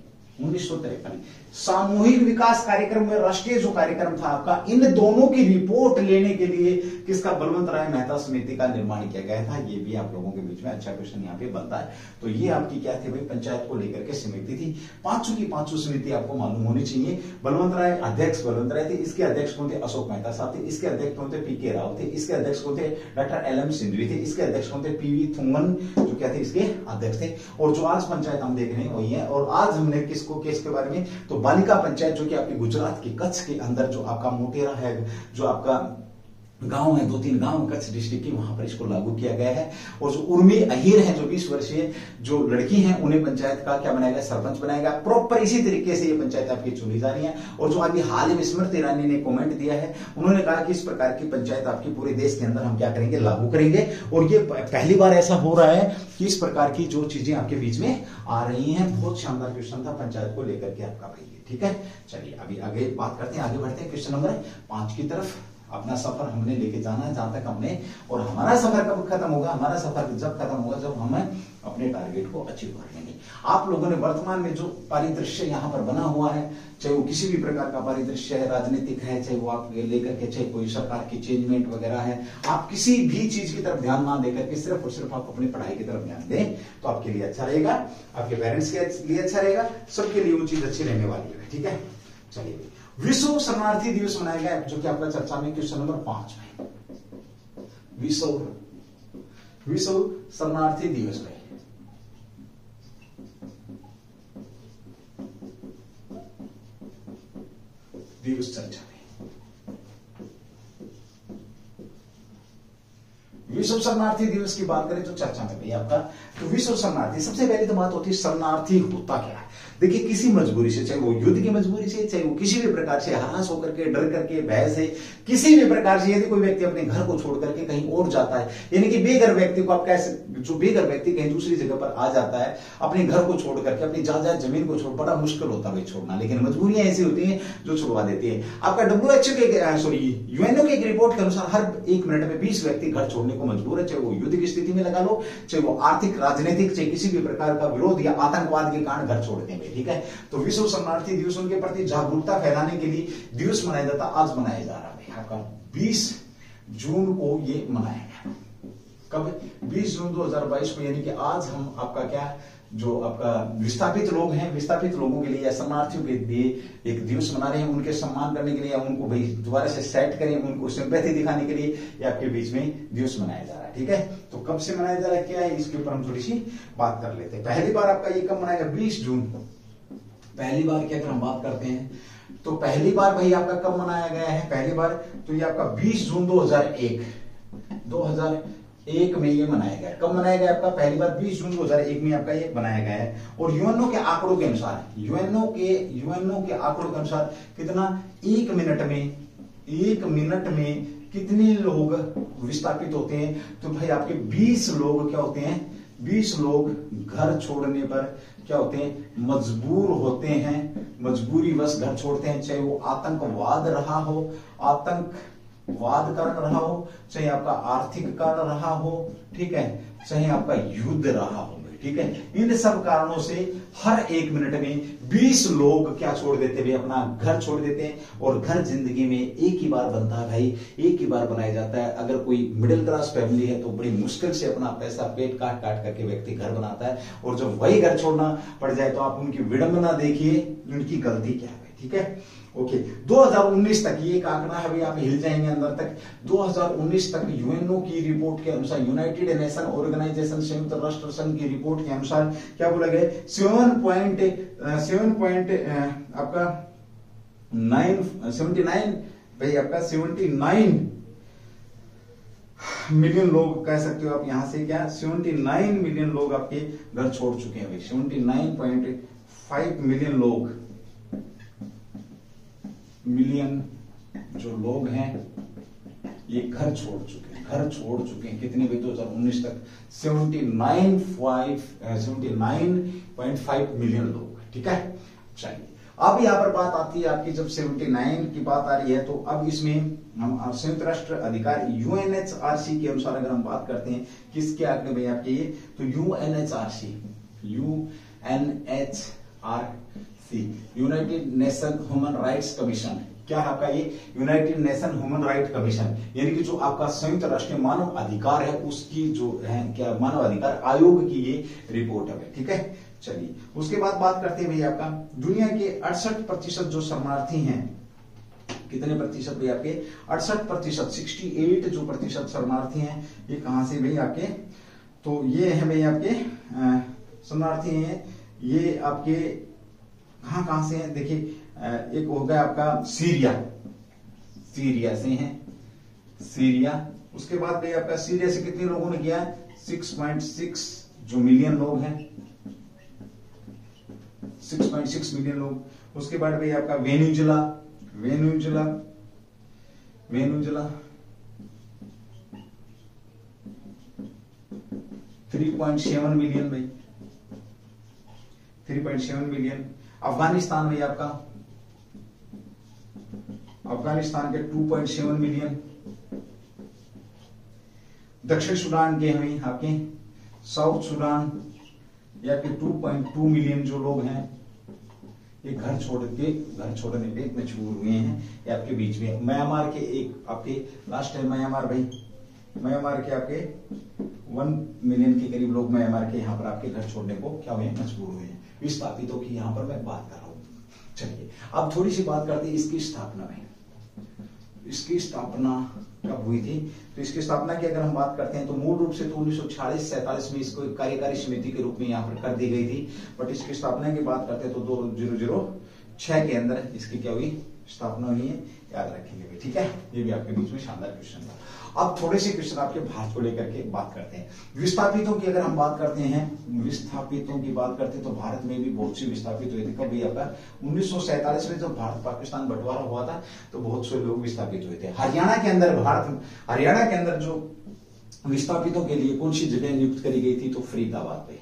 [SPEAKER 1] 1953। सामूहिक विकास कार्यक्रम में राष्ट्रीय जो कार्यक्रम था आपका, इन दोनों की रिपोर्ट लेने के लिए किसका? बलवंत राय मेहता समिति का निर्माण किया गया था। ये भी आप लोगों के बीच में अच्छा क्वेश्चन यहाँ पे बनता है। तो ये आपकी क्या थी भाई? पंचायत को लेकर के समिति थी। पांचों की पांचों समिति आपको मालूम होनी चाहिए। बलवंत राय अध्यक्ष बलवंत राय थे, इसके अध्यक्ष कौन थे? अशोक मेहता साहब थे, इसके अध्यक्ष कौन थे? पीके राव थे, इसके अध्यक्ष कौन थे? Doctor LM. सिंघवी थे, इसके अध्यक्ष कौन थे? पीवी थुंगन, जो क्या थे? इसके अध्यक्ष थे। और जो आज पंचायत हम देख रहे हैं वही है। और आज हमने किसको, किसके बारे में? तो बालिका पंचायत, जो कि आपके गुजरात के कच्छ के अंदर जो आपका मोटेरा है, जो आपका गांव है, 2-3 गांव कच्छ डिस्ट्रिक्ट की, वहां पर इसको लागू किया गया है। और जो उर्मी अहीर है, जो 20 वर्षीय जो लड़की हैं, उन्हें पंचायत का क्या बनाएगा? सरपंच बनाएगा। प्रॉपर इसी तरीके से ये पंचायत आपकी चुनी जा रही है। और जो अभी हाल ही में स्मृति ईरानी ने कमेंट दिया है, उन्होंने कहा कि इस प्रकार की पंचायत आपकी पूरे देश के अंदर हम क्या करेंगे? लागू करेंगे। और ये पहली बार ऐसा हो रहा है कि इस प्रकार की जो चीजें आपके बीच में आ रही हैं। बहुत शानदार क्वेश्चन था पंचायत को लेकर के आपका भाई। ठीक है, चलिए अभी आगे बात करते हैं, आगे बढ़ते हैं क्वेश्चन नंबर 5 की तरफ। अपना सफर हमने लेके जाना है जहां तक हमने, और हमारा सफर कब खत्म होगा? हमारा सफर जब खत्म होगा जब हम अपने टारगेट को अचीव कर लेंगे। आप लोगों ने वर्तमान में जो परिदृश्य यहाँ पर बना हुआ है, चाहे वो किसी भी प्रकार का परिदृश्य है, राजनीतिक है, चाहे वो आप लेकर के, चाहे कोई सरकार की चेंजमेंट वगैरह है, आप किसी भी चीज की तरफ ध्यान ना देकर के सिर्फ और सिर्फ आप अपनी पढ़ाई की तरफ ध्यान दें, तो आपके लिए अच्छा रहेगा, आपके पेरेंट्स के लिए अच्छा रहेगा, सबके लिए वो चीज अच्छी रहने वाली है। ठीक है, चलिए विश्व शरणार्थी दिवस मनाया गया, जो कि आपका चर्चा में क्वेश्चन नंबर 5 में। विश्व शरणार्थी दिवस में दिवस चर्चा में विश्व शरणार्थी दिवस की बात करें तो चर्चा में भी आपका, तो विश्व शरणार्थी, सबसे पहले तो बात होती है शरणार्थी होता क्या है। देखिए किसी मजबूरी से, चाहे वो युद्ध की मजबूरी से, चाहे वो किसी भी प्रकार से हरास होकर के, डर करके, भय से, किसी भी प्रकार से, यदि कोई व्यक्ति अपने घर को छोड़ करके कहीं और जाता है, यानी कि बेघर व्यक्ति को आप कैसे, जो बेघर व्यक्ति कहीं दूसरी जगह पर आ जाता है, अपने घर को छोड़ करके, अपनी जायदाद जमीन को छोड़, बड़ा मुश्किल होता है छोड़ना, लेकिन मजबूरियां ऐसी होती हैं जो छुड़वा देती है। आपका WHO के यूएनओ के एक रिपोर्ट के अनुसार हर 1 मिनट में 20 व्यक्ति घर छोड़ने को मजबूर है, चाहे वो युद्ध की स्थिति में लगा लो, चाहे वो आर्थिक, राजनीतिक, चाहे किसी भी प्रकार का विरोध या आतंकवाद के कारण घर छोड़ते हैं। ठीक है, तो विश्व शरणार्थी दिवस, उनके प्रति जागरूकता फैलाने के लिए दिवस मनाया जाता, आज मनाया जा रहा है आपका 20 जून को ये मनाया गया। कब? 20 जून 2022 को, यानी कि आज हम आपका क्या, जो आपका विस्थापित लोग हैं, विस्थापित लोगों के लिए या शरणार्थियों के लिए एक दिवस मना रहे हैं, उनके सम्मान करने के लिए, उनको भाई दोबारा से सेट करें, उनको सिंपैथी दिखाने के लिए ये आपके बीच में दिवस मनाया जा रहा है। ठीक है, तो कब से मनाया जा रहा है, क्या है, इसके ऊपर हम थोड़ी सी बात कर लेते हैं। पहली बार आपका ये कब मनाएगा? 20 जून को। पहली बार की अगर हम बात करते हैं तो पहली बार भाई आपका कब मनाया गया है, पहली बार तो ये आपका 20 जून 2001 में ये मनाया गया। कब मनाया गया आपका, पहली बार 20 जून 2001 में आपका ये बनाया गया है। और यूएनओ के आंकड़ों के अनुसार, यूएनओ के आंकड़ों के अनुसार कितना, एक मिनट में कितने लोग विस्थापित होते हैं, तो भाई आपके 20 लोग क्या होते हैं, 20 लोग घर छोड़ने पर क्या होते हैं, मजबूर होते हैं, मजबूरी बस घर छोड़ते हैं, चाहे वो आतंकवाद रहा हो, आतंकवाद कारण रहा हो, चाहे आपका आर्थिक कारण रहा हो, ठीक है, चाहे आपका युद्ध रहा हो, ठीक है, इन सब कारणों से हर एक मिनट में 20 लोग क्या छोड़ देते हैं, अपना घर छोड़ देते हैं। और घर जिंदगी में एक ही बार बनता है भाई, एक ही बार बनाया जाता है। अगर कोई मिडिल क्लास फैमिली है तो बड़ी मुश्किल से अपना पैसा पेट काट करके व्यक्ति घर बनाता है, और जब वही घर छोड़ना पड़ जाए तो आप उनकी विडंबना देखिए, उनकी गलती क्या है, ठीक है। ओके, 2019 तक ये एक आंकड़ा है भाई, आप हिल जाएंगे अंदर तक। 2019 तक यूएनओ की रिपोर्ट के अनुसार, यूनाइटेड नेशन ऑर्गेनाइजेशन, संयुक्त राष्ट्र संघ की रिपोर्ट के अनुसार क्या बोला गया, 79 मिलियन लोग कह सकते हो आप, यहां से क्या 79 मिलियन लोग आपके घर छोड़ चुके हैं भाई। 79.5 मिलियन जो लोग हैं ये घर छोड़ चुके हैं। कितने भाई 2019 तक 79.5 मिलियन लोग, ठीक है। चलिए, अब यहां पर बात आती है आपकी, जब 79 की बात आ रही है तो अब इसमें हम संयुक्त राष्ट्र अधिकार यूएनएचआरसी के अनुसार अगर हम बात करते हैं, किसके आंकड़े भाई आपके ये, तो UNHRC United nation human rights commission, क्या है आपका ये United nation human right commission, यानी कि जो आपका संयुक्त राष्ट्र मानव अधिकार है उसकी जो है क्या, मानव अधिकार आयोग की ये रिपोर्ट है, ठीक है। चलिए, उसके बाद बात करते हैं भाई आपका दुनिया के 68% जो शरणार्थी हैं, कितने प्रतिशत भाई आपके 68%, 68 जो प्रतिशत शरणार्थी हैं, ये कहां से भाई आपके, तो ये है भाई आपके शरणार्थी हैं, ये आपके कहां से हैं, देखिए एक हो गया आपका सीरिया से हैं, सीरिया। उसके बाद भाई आपका सीरिया से कितने लोगों ने किया, 6.6 जो मिलियन लोग हैं, 6.6 मिलियन लोग। उसके बाद भाई आपका वेनेजुएला 3.7 मिलियन भाई, 3.7 मिलियन। अफगानिस्तान भाई आपका, अफगानिस्तान के 2.7 मिलियन। दक्षिण सुडान के हमें आपके साउथ सुडान या कि 2.2 मिलियन जो लोग हैं ये घर छोड़ने पे मजबूर हुए हैं। ये आपके बीच में म्यांमार के एक आपके लास्ट टाइम म्यांमार के आपके 1 मिलियन के करीब लोग म्यांमार के यहाँ पर आपके घर छोड़ने को क्या हुए, मजबूर हुए हैं। विस्थापितों की यहाँ पर मैं बात कर रहा हूं। चलिए, अब थोड़ी सी बात करते हैं इसकी स्थापना में। इसकी स्थापना कब हुई थी, तो इसकी स्थापना की अगर हम बात करते हैं तो मूल रूप से तो 1946-47 में इसको एक कार्यकारी समिति के रूप में यहाँ पर कर दी गई थी, बट इसकी स्थापना की बात करते हैं तो 2006 के अंदर इसकी क्या हुई, स्थापना हुई है, याद रखेंगे, ठीक है। ये भी आपके बीच में शानदार क्वेश्चन था। अब थोड़े से क्वेश्चन आपके भारत को लेकर के बात करते हैं। विस्थापितों की अगर हम बात करते हैं, विस्थापितों की बात करते हैं तो भारत में भी बहुत से विस्थापित हुए थे। कभी आपका 1947 में जब भारत पाकिस्तान बंटवारा हुआ था तो बहुत से लोग विस्थापित हुए थे। हरियाणा के अंदर जो विस्थापितों के लिए कौन सी जगह नियुक्त करी गई थी, तो फरीदाबाद पे,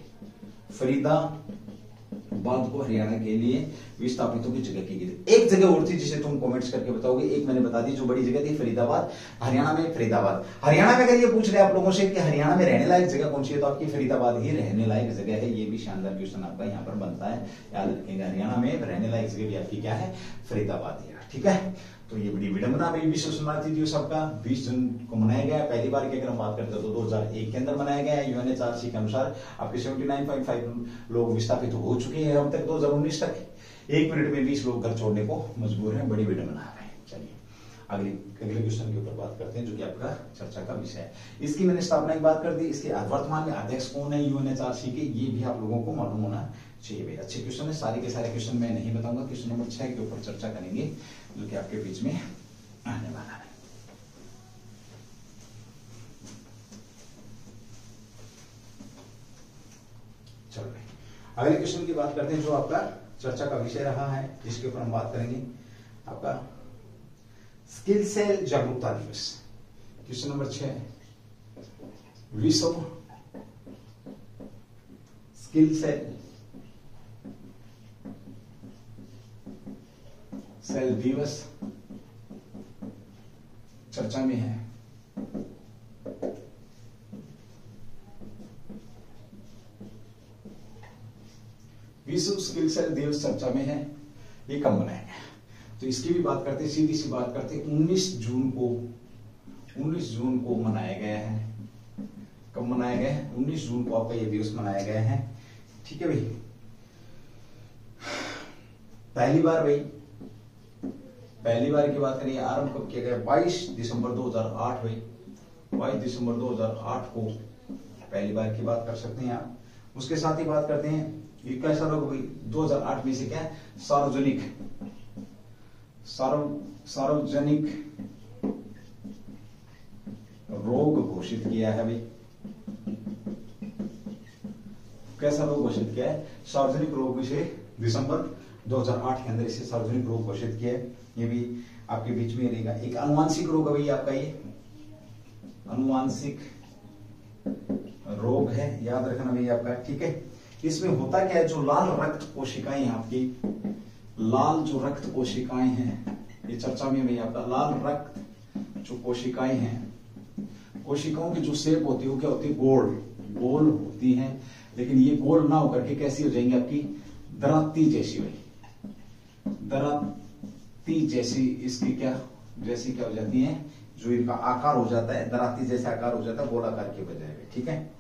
[SPEAKER 1] फरीदाबाद को हरियाणा के लिए विस्थापितों की जगह की गई थी। एक जगह और थी जिसे तुम कमेंट्स करके बताओगे, एक मैंने बता दी जो बड़ी जगह थी फरीदाबाद, हरियाणा में फरीदाबाद। हरियाणा में अगर ये पूछ रहे आप लोगों से कि हरियाणा में रहने लायक जगह कौन सी है, तो आपकी फरीदाबाद ही रहने लायक जगह है। ये भी शानदार क्वेश्चन आपका यहाँ पर बनता है, याद रखेंगे। हरियाणा में रहने लायक जगह भी आपकी क्या है, फरीदाबाद है, ठीक है। तो ये बड़ी विडंबना में विश्व शरणार्थी दिवस आपका 20 जून को मनाया गया। पहली बार की अगर हम बात करते हैं तो 2001 के अंदर मनाया गया है। यूएनएचआरसी के अनुसार आपके 79.5 लोग विस्थापित हो चुके हैं अब तक। 2019 तक 1 मिनट में 20 लोग घर छोड़ने को मजबूर हैं, बड़ी विडंबना है। चलिए, अगले क्वेश्चन के ऊपर बात करते हैं जो कि आपका चर्चा का विषय है। इसकी मैंने स्थापना की बात कर दी। इसके वर्तमान में अध्यक्ष कौन है यूएनएचआरसी के, ये भी आप लोगों को मालूम होना चाहिए भाई। अच्छे क्वेश्चन है, सारे के सारे क्वेश्चन मैं नहीं बताऊंगा। क्वेश्चन नंबर 6 के ऊपर चर्चा करेंगे जो कि आपके बीच में आने वाला है। चलो भाई अगले क्वेश्चन की बात करते हैं जो आपका चर्चा का विषय रहा है, जिसके ऊपर हम बात करेंगे आपका स्किल सेल जागरूकता दिवस। क्वेश्चन नंबर 6, विश्व स्किल सेल दिवस चर्चा में है। विश्व स्किल सेल दिवस चर्चा में है, ये कब मनाया गया? तो इसकी भी बात करते हैं, सीधी सी बात करते हैं। 19 जून को मनाया गया है। कब मनाया गया है? 19 जून को आपका ये दिवस मनाया गया है। ठीक है भाई। पहली बार की बात करें, आरंभ कब किया गया? 22 दिसंबर 2008 भाई। 22 दिसंबर 2008 को पहली बार की बात कर सकते हैं आप। उसके साथ ही बात करते हैं ये कैसा रोग भाई? 2008 में से क्या है? सार्वजनिक रोग घोषित किया है भाई। कैसा रोग घोषित किया है? सार्वजनिक रोग से दिसंबर 2008 के अंदर इसे सार्वजनिक रोग घोषित किया है। ये भी आपके बीच में रहेगा। एक अनुवांशिक रोग है भाई आपका, ये अनुवांशिक रोग है, याद रखना भाई आपका। ठीक है। इसमें होता क्या है, जो लाल रक्त कोशिकाएं हैं आपकी, लाल जो रक्त कोशिकाएं हैं, ये चर्चा में भाई आपका लाल रक्त जो कोशिकाएं हैं, कोशिकाओं की जो शेप होती है वो क्या होती है? गोल होती है। लेकिन ये गोल ना होकर के कैसी हो जाएंगी आपकी? दराती जैसी भाई, दराती जैसी। इसकी क्या हो जाती है? जो इनका आकार हो जाता है दराती जैसा आकार हो जाता है, गोलाकार के बजाय में। ठीक है।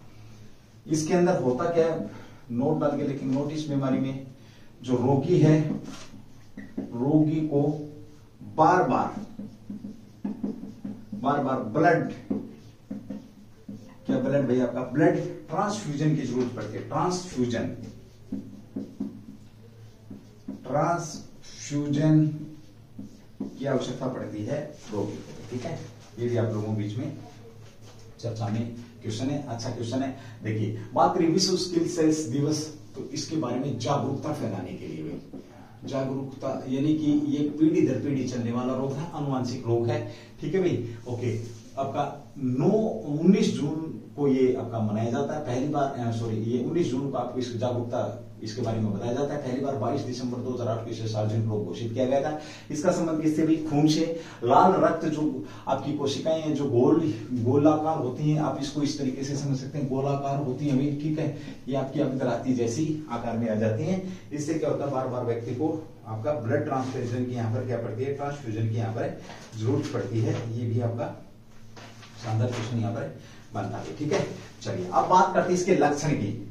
[SPEAKER 1] इसके अंदर होता क्या है, नोट डाल के लेकिन नोटिस बीमारी में जो रोगी है, रोगी को बार बार ब्लड, क्या ब्लड भाई आपका? ब्लड ट्रांसफ्यूजन की जरूरत पड़ती है। ट्रांसफ्यूजन की आवश्यकता पड़ती है रोगी को। ठीक है। ये भी आप लोगों के बीच में चर्चा में क्वेश्चन है। अच्छा क्वेश्चन है। देखिए बात करें विश्व स्किल सेल्स दिवस, तो इसके बारे में जागरूकता फैलाने के लिए भाई, जागरूकता यानी कि ये पीढ़ी दर पीढ़ी चलने वाला रोग है, अनुवांशिक रोग है। ठीक है भाई। ओके। आपका 19 जून को ये आपका मनाया जाता है। पहली बार ये 19 जून को आपको इसकी जागरूकता इसके बारे में बताया जाता है। पहली बार 22 दिसंबर 2008 को इसे सार्वजनिक रोग घोषित किया गया था। इसका संबंध किससे भी? खून से। लाल रक्त जो आपकी कोशिकाएं हैं जो गोलाकार होती हैं, आप इसको इस तरीके से समझ सकते हैं, गोलाकार होती हैं भाई। ठीक है। ये आपकी दराती जैसी आकार में आ जाती हैं। इससे क्या होता है, बार बार व्यक्ति को आपका ब्लड ट्रांसफ्यूजन की यहाँ पर क्या पड़ती है? ट्रांसफ्यूजन की यहाँ पर जरूरत पड़ती है। ये भी आपका शानदार क्वेश्चन यहाँ पर बनता है। ठीक है। चलिए अब बात करते हैं इसके लक्षण की।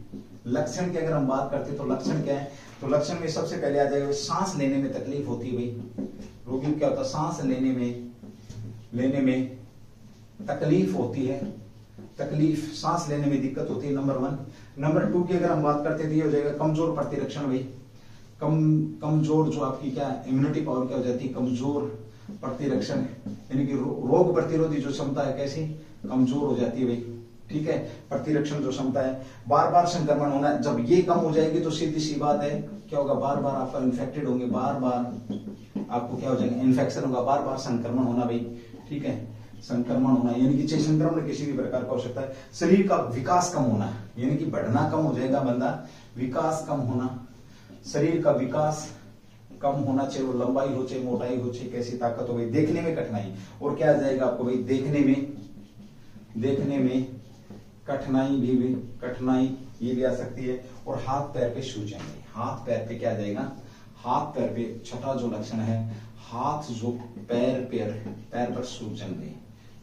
[SPEAKER 1] लक्षण की अगर हम बात करते हैं तो लक्षण क्या है? तो लक्षण में सबसे पहले आ जाएगा सांस लेने में तकलीफ होती है भाई। रोगी क्या होता है? सांस लेने में तकलीफ होती है। तकलीफ, सांस लेने में दिक्कत होती है, नंबर 1। नंबर 2 की अगर हम बात करते हैं तो ये हो जाएगा कमजोर प्रतिरक्षण भाई। कमजोर जो आपकी क्या इम्यूनिटी पावर क्या हो जाती है? कमजोर प्रतिरक्षण, यानी कि रोग प्रतिरोधी जो क्षमता है कैसी? कमजोर हो जाती है भाई। ठीक है। प्रतिरक्षण जो क्षमता है, बार बार संक्रमण होना, जब ये कम हो जाएगी तो सीधी सी बात है क्या होगा? बार बार आपका इन्फेक्टेड होंगे, बार बार आपको क्या हो जाएगा? इन्फेक्शन होगा, बार बार संक्रमण होना भाई। ठीक है। संक्रमण होना यानी कि संक्रमण किसी भी प्रकार का हो सकता है। शरीर का विकास कम होना, यानी कि बढ़ना कम हो जाएगा बंदा, विकास कम होना, शरीर का विकास कम होना, चाहे वो लंबाई हो, चाहे मोटाई हो, चाहे कैसी ताकत हो भाई। देखने में कठिनाई, और क्या आ जाएगा आपको भाई? देखने में कठिनाई ये भी आ सकती है। और हाथ पैर पे सूजन, हाथ पैर पे क्या आ जाएगा? हाथ पैर पे छठा जो लक्षण है, हाथ जो पैर पर सूजन दे,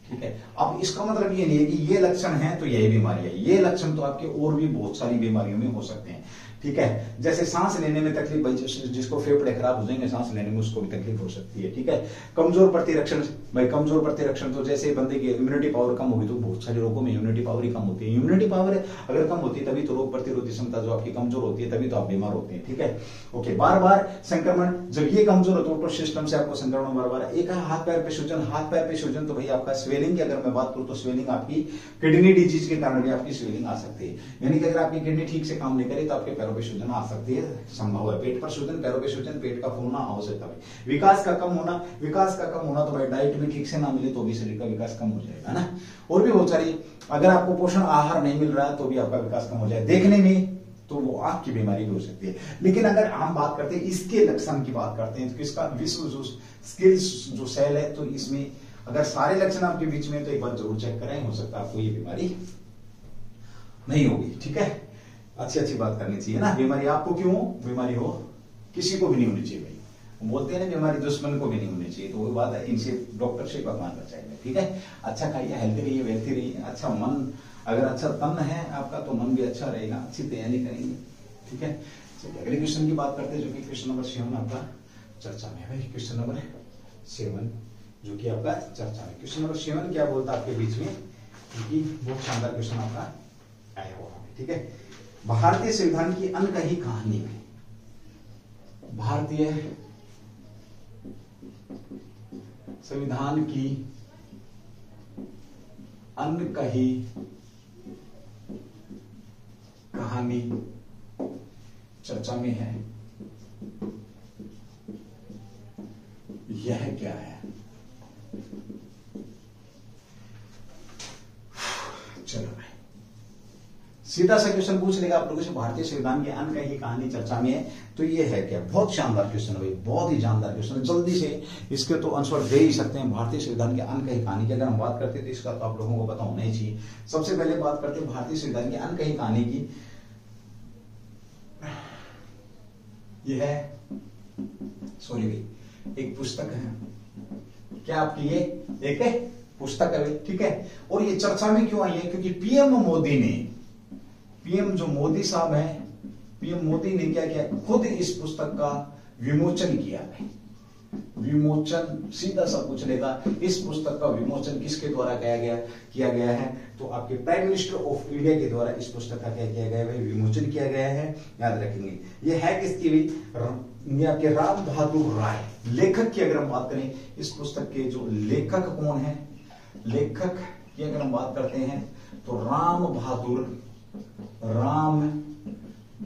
[SPEAKER 1] ठीक है। अब इसका मतलब ये नहीं है कि ये लक्षण है तो यही बीमारी है, ये लक्षण तो आपके और भी बहुत सारी बीमारियों में हो सकते हैं, ठीक है। जैसे सांस लेने में तकलीफ, भाई जिसको फेफड़े खराब हो जाएंगे सांस लेने में उसको भी तकलीफ हो सकती है, ठीक है। कमजोर प्रतिरक्षण, भाई कमजोर प्रतिरक्षण तो जैसे बंदे की इम्यूनिटी पावर कम होगी तो बहुत सारे रोगों में इम्यूनिटी पावर ही कम होती है। इम्यूनिटी पावर अगर कम होती है तभी तो रोग प्रतिरोधी क्षमता जो आपकी कमजोर होती है तभी तो आप बीमार होते हैं, ठीक है। ओके, बार बार संक्रमण, जब ये कमजोर होता है तो सिस्टम से आपको संक्रमण बार बार। एक है हाथ पैर पे सूजन, हाथ पैर पे सूजन तो भाई आपका स्वेलिंग की अगर मैं बात करूं तो स्वेलिंग आपकी किडनी डिजीज के कारण भी आपकी स्वेलिंग आ सकती है, यानी कि अगर आपकी किडनी ठीक से काम नहीं करे तो आपके पैरों पे सूजन आ सकती है, संभव है। पेट पर सूजन, पैरों पे सूजन, पेट का फूलना आवश्यक है। विकास का कम होना, विकास का कम होना तो भाई डाइट में ठीक से ना मिले तो भी शरीर का विकास कम हो जाएगा ना। और भी बहुत सारी, अगर आपको पोषण आहार नहीं मिल रहा है तो भी आपका विकास कम हो जाए, देखने में तो वो आंख की बीमारी भी हो सकती है। लेकिन अगर हम बात करते हैं इसके लक्षण की बात करते हैं तो इसका विश्व जो स्किल्स जो सेल है तो इसमें अगर सारे लक्षण आपके बीच में तो एक बार जरूर चेक करें, हो सकता है आपको ये बीमारी नहीं होगी, ठीक है। अच्छी बात करनी चाहिए ना। बीमारी आपको क्यों बीमारी हो, किसी को भी नहीं होनी चाहिए भाई, बोलते हैं ना बीमारी दुश्मन को भी नहीं होनी चाहिए, तो वो बात है, इनसे डॉक्टर से भगवान बचाएगा, ठीक है। अच्छा खाइए, हेल्थी रहिए, वेल्थी रहिए, अच्छा मन, अगर अच्छा तन है आपका तो मन भी अच्छा रहेगा, अच्छी तैयारी करेंगे, ठीक है। चलिए अगले क्वेश्चन की बात करते हैं जो कि क्वेश्चन नंबर 7 आपका चर्चा में है भाई। क्वेश्चन नंबर 7 जो कि आपका चर्चा में, क्वेश्चन नंबर 7 क्या बोलता है आपके बीच में, क्योंकि बहुत शानदार क्वेश्चन आपका आया हुआ है, ठीक है। भारतीय संविधान की अनकही कहानी में, भारतीय संविधान की अनकही कहानी चर्चा में है, यह क्या है? चलो भाई सीधा सा क्वेश्चन पूछ लेगा आप लोगों से, भारतीय संविधान की अनकही कहानी चर्चा में है तो ये है क्या? बहुत शानदार क्वेश्चन है भाई, बहुत ही जानदार क्वेश्चन है, जल्दी से इसके तो आंसर दे ही सकते हैं। भारतीय संविधान की अनकही कहानी की अगर हम बात करते हैं तो इसका तो आप लोगों को पता होना ही चाहिए। सबसे पहले बात करते हैं भारतीय संविधान की अनकही कहानी की। यह है, सॉरी भाई, एक पुस्तक है, क्या आपकी ये एक पुस्तक है, ठीक है। और ये चर्चा में क्यों आई है? क्योंकि पीएम मोदी ने, पीएम जो मोदी साहब हैं, पीएम मोदी ने क्या किया, खुद इस पुस्तक का विमोचन किया है। विमोचन सीधा सा पूछ लेगा, इस पुस्तक का विमोचन किसके द्वारा किया गया है? तो आपके प्राइम मिनिस्टर ऑफ इंडिया के द्वारा इस पुस्तक का क्या किया गया है? विमोचन किया गया है, याद रखेंगे। ये है किसकी भी? ये आपके राम बहादुर राय, लेखक की अगर हम बात करें, इस पुस्तक के जो लेखक कौन है? लेखक की अगर हम बात करते हैं तो राम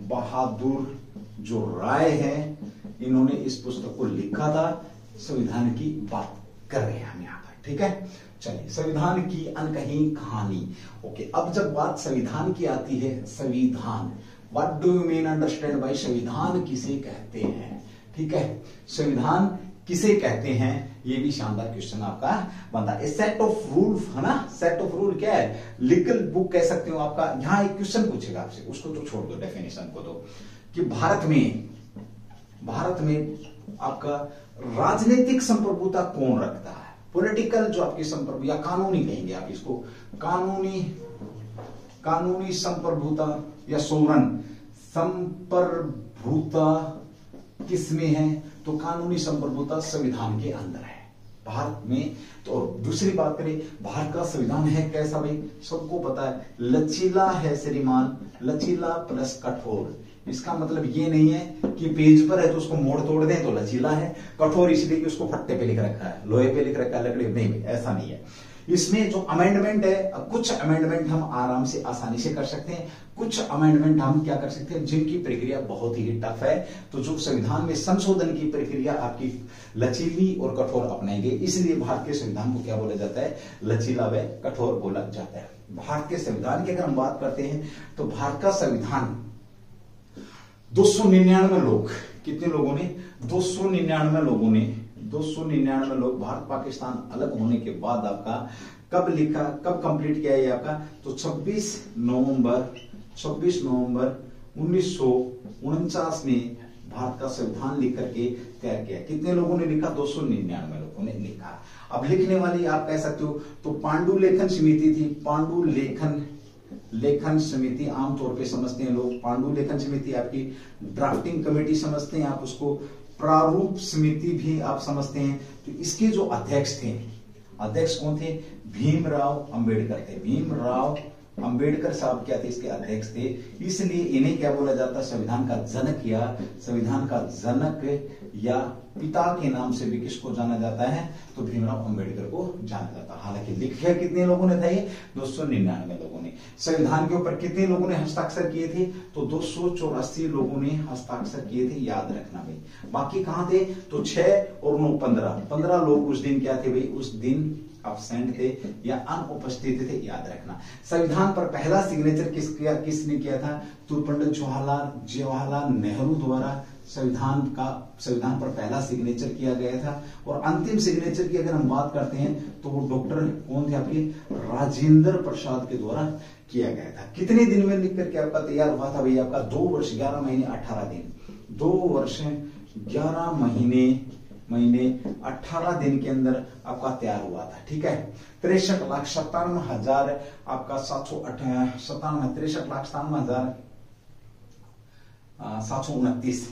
[SPEAKER 1] बहादुर जो राय है, इन्होंने इस पुस्तक को लिखा था। संविधान की बात कर रहे हैं हम यहां पर, ठीक है। चलिए, संविधान की अनकही कहानी। ओके, अब जब बात संविधान की आती है, संविधान, what do you mean understand by संविधान किसे कहते हैं? ठीक है, संविधान किसे कहते हैं, ये भी शानदार क्वेश्चन आपका बनता है। सेट ऑफ रूल है ना, सेट ऑफ रूल क्या है? लीगल बुक कह सकते हो आपका। यहां एक क्वेश्चन पूछेगा आपसे, उसको तो छोड़ दो, डेफिनेशन को दो, कि भारत में आपका राजनीतिक संप्रभुता कौन रखता है? पॉलिटिकल जो आपकी संप्रभु, या कानूनी कहेंगे आप इसको, कानूनी संप्रभुता या सोवरन संप्रभुता किसमें है? तो कानूनी संप्रभुता संविधान के अंदर है भारत में। तो दूसरी बात करें, भारत का संविधान है कैसा भाई? सबको पता है, लचीला है श्रीमान, लचीला प्लस कठोर। इसका मतलब ये नहीं है कि पेज पर है तो उसको मोड़ तोड़ दें तो लचीला है, कठोर इसलिए कि उसको फट्टे पे लिख रखा है, लोहे पे लिख रखा है, लकड़ी नहीं, ऐसा नहीं है। इसमें जो अमेंडमेंट है, कुछ अमेंडमेंट हम आराम से आसानी से कर सकते हैं, कुछ अमेंडमेंट हम क्या कर सकते हैं जिनकी प्रक्रिया बहुत ही टफ है। तो जो संविधान में संशोधन की प्रक्रिया आपकी लचीली और कठोर अपनाई गई, इसलिए भारत के संविधान को क्या बोला जाता है? लचीला व कठोर बोला जाता है। भारत के संविधान की अगर हम बात करते हैं तो भारत का संविधान 299 लोग, कितने लोगों ने? 299 लोग, भारत पाकिस्तान अलग होने के बाद आपका कब लिखा, कब कंप्लीट किया ये आपका? तो 26 नवंबर 1949 में भारत का संविधान लिख करके तैयार किया। कितने लोगों ने लिखा? 299 लोगों ने लिखा। अब लिखने वाली आप कह सकते हो तो पांडुलेखन समिति थी। पांडुलेखन समिति आमतौर पे समझते हैं लोग, पांडुलेखन समिति आपकी ड्राफ्टिंग कमेटी समझते हैं आप उसको, प्रारूप समिति भी आप समझते हैं। तो इसके जो अध्यक्ष थे, अध्यक्ष कौन थे? भीमराव अंबेडकर थे। भीमराव अंबेडकर साहब क्या थे? इसके अध्यक्ष थे। इसलिए इन्हें क्या बोला जाता है? संविधान का जनक या संविधान का जनक या पिता के नाम से भी किसको जाना जाता है? तो भीमराव अंबेडकर को जाना जाता है। हालांकि लिखा कितने लोगों ने था? ये 299 लोगों ने। संविधान के ऊपर कितने लोगों ने हस्ताक्षर किए थे? तो 284 लोगों ने हस्ताक्षर किए थे, याद रखना भाई। बाकी कहां थे? तो 6 और 9 15 लोग उस दिन क्या थे भाई? उस दिन अब्सेंट थे या अनुपस्थित थे, याद रखना। संविधान पर पहला सिग्नेचर किसने किया था? तो पंडित जवाहरलाल नेहरू द्वारा संविधान पर पहला सिग्नेचर किया गया था। और अंतिम सिग्नेचर की अगर हम बात करते हैं तो वो डॉक्टर कौन थे आपके? राजेंद्र प्रसाद के द्वारा किया गया था। कितने दिन में लिख करके आपका तैयार हुआ था भैया? आपका 2 वर्ष 11 महीने 18 दिन, 2 वर्ष 11 महीने 18 दिन के अंदर आपका तैयार हुआ था। ठीक है। 63,97,000 आपका 63,97,000 729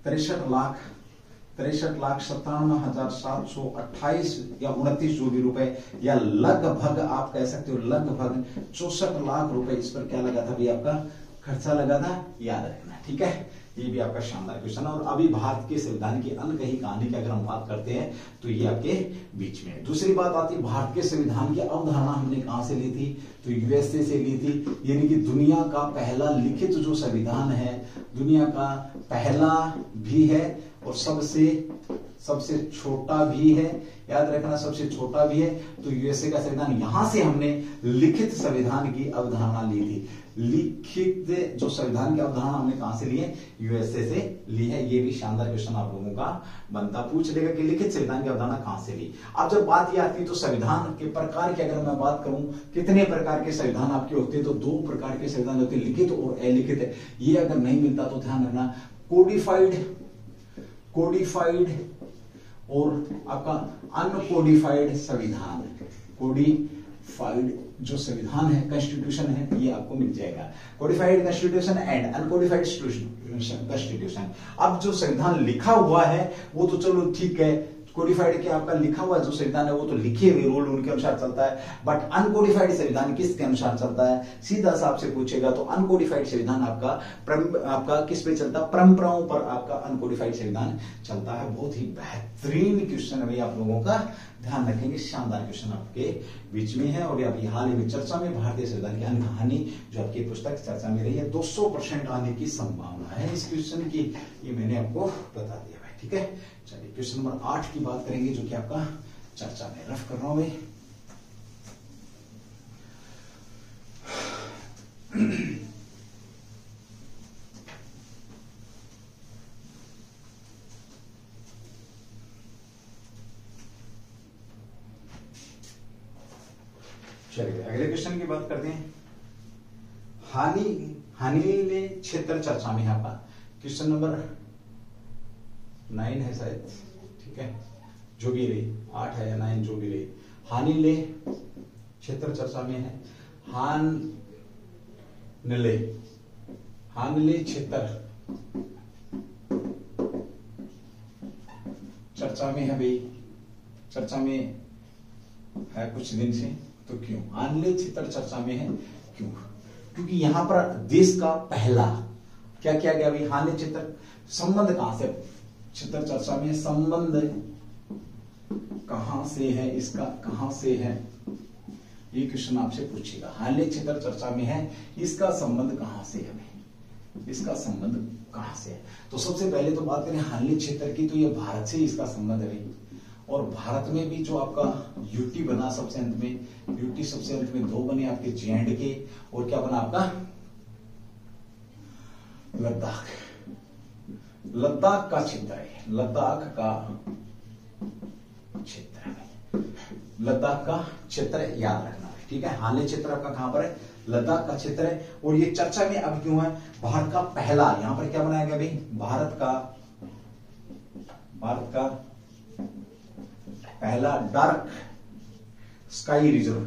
[SPEAKER 1] 63,97,728 या 29 जो भी रुपए, या लगभग आप कह सकते हो लगभग 64 लाख रुपए इस पर क्या लगा था भी? आपका खर्चा लगा था, याद रखना। ठीक है, ये भी आपका शानदार क्वेश्चन है। और अभी भारत के संविधान की अनकही कहानी की अगर हम बात करते हैं तो ये आपके बीच में। दूसरी बात आती है भारत के संविधान की अवधारणा हमने कहां से ली थी? तो यूएसए से ली थी। यानी कि दुनिया का पहला लिखित जो संविधान है, दुनिया का पहला भी है और सबसे छोटा भी है, याद रखना, सबसे छोटा भी है। तो यूएसए का संविधान, यहां से हमने लिखित संविधान की अवधारणा ली थी। लिखित जो संविधान की अवधारणा हमने कहां से ली है? यूएसए से ली है। ये भी शानदार क्वेश्चन आप लोगों का बनता, पूछ लेगा कि लिखित संविधान की अवधारणा कहां से ली। अब जब बात ये आती है तो संविधान के प्रकार की अगर मैं बात करूं, कितने प्रकार के संविधान आपके होते हैं? तो 2 प्रकार के संविधान होते हैं, लिखित और अलिखित। ये अगर नहीं मिलता तो ध्यान रखना, कोडिफाइड और आपका अनकोडिफाइड संविधान। कोडिफाइड जो संविधान है, कॉन्स्टिट्यूशन है, ये आपको मिल जाएगा। Codified constitution and uncodified constitution. अब जो संविधान लिखा हुआ है वो तो चलो ठीक है, कोडिफाइड के आपका लिखा हुआ जो संविधान है वो तो लिखे हुए रूल उनके अनुसार चलता है। बट अनकोडिफाइड संविधान किसके अनुसार चलता है? सीधा सा आपसे पूछेगा तो अनकोडिफाइड संविधान आपका किस पे चलता है? परंपराओं पर आपका अनकोडिफाइड संविधान चलता है। बहुत ही बेहतरीन क्वेश्चन है भाई, आप लोगों का ध्यान रखेंगे। शानदार क्वेश्चन आपके बीच में है। और अभी हाल ही में चर्चा में भारतीय संविधान की अन्य कहानी जो आपकी पुस्तक चर्चा में रही है, 200% आने की संभावना है इस क्वेश्चन की, ये मैंने आपको बता दिया भाई। ठीक है, चलिए क्वेश्चन नंबर 8 की बात करेंगे जो कि आपका चर्चा में, रफ कर रहा हूं भाई। चलिए अगले क्वेश्चन की बात करते हैं। हानिले क्षेत्र चर्चा में है आपका क्वेश्चन नंबर 9 है शायद। ठीक है, जो भी रही 8 है या 9 जो भी रही, हानिले क्षेत्र चर्चा में है। हानिले क्षेत्र चर्चा में है भाई, चर्चा में है कुछ दिन से। तो क्यों हानिले क्षेत्र चर्चा में है? क्यों? क्योंकि यहां पर देश का पहला क्या किया गया भाई? हानिले क्षेत्र संबंध कहां से? क्षेत्र चर्चा में संबंध कहां से है, इसका कहां से है, ये क्वेश्चन आपसे पूछेगा। हानिले क्षेत्र चर्चा में है, इसका संबंध कहां से है भाई? इसका संबंध कहां से है? तो सबसे पहले तो बात करें हानिले क्षेत्र की, तो ये भारत से इसका संबंध है भाई। और भारत में भी जो आपका यूटी बना सबसे अंत में, यूटी सबसे अंत में 2 बने आपके, J&K और क्या बना आपका लद्दाख। लद्दाख का क्षेत्र है, लद्दाख का क्षेत्र है, लद्दाख का क्षेत्र याद रखना है। ठीक है, हानिले क्षेत्र आपका कहां पर है? लद्दाख का क्षेत्र है। और ये चर्चा में अब क्यों है? भारत का पहला, यहां पर क्या बनाया गया भाई? भारत का पहला डार्क स्काई रिजर्व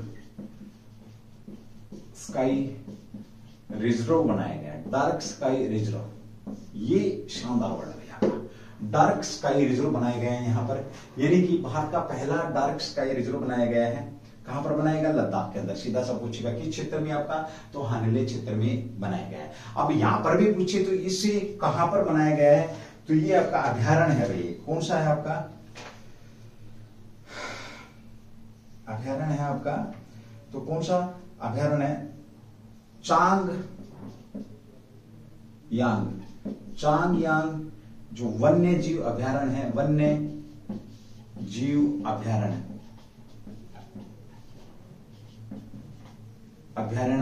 [SPEAKER 1] बनाया गया, डार्क स्काई रिजर्व। ये शानदार वर्ड है यहाँ का, डार्क स्काई रिजर्व बनाया गया है यहाँ पर, यानी कि भारत का पहला डार्क स्काई रिजर्व बनाया गया है। कहां पर बनाया गया? लद्दाख के अंदर। सीधा सा पूछेगा किस क्षेत्र में आपका? तो हानले क्षेत्र में बनाया गया है। अब यहां पर भी पूछे तो इसे कहां पर बनाया गया है? तो ये आपका अभ्यारण्य है भाई। कौन सा है आपका अभ्यारण्य? है आपका तो कौन सा अभ्यारण्य है? चांगयांग जो वन्य जीव अभ्यारण्य है, वन्य जीव अभ्यारण्य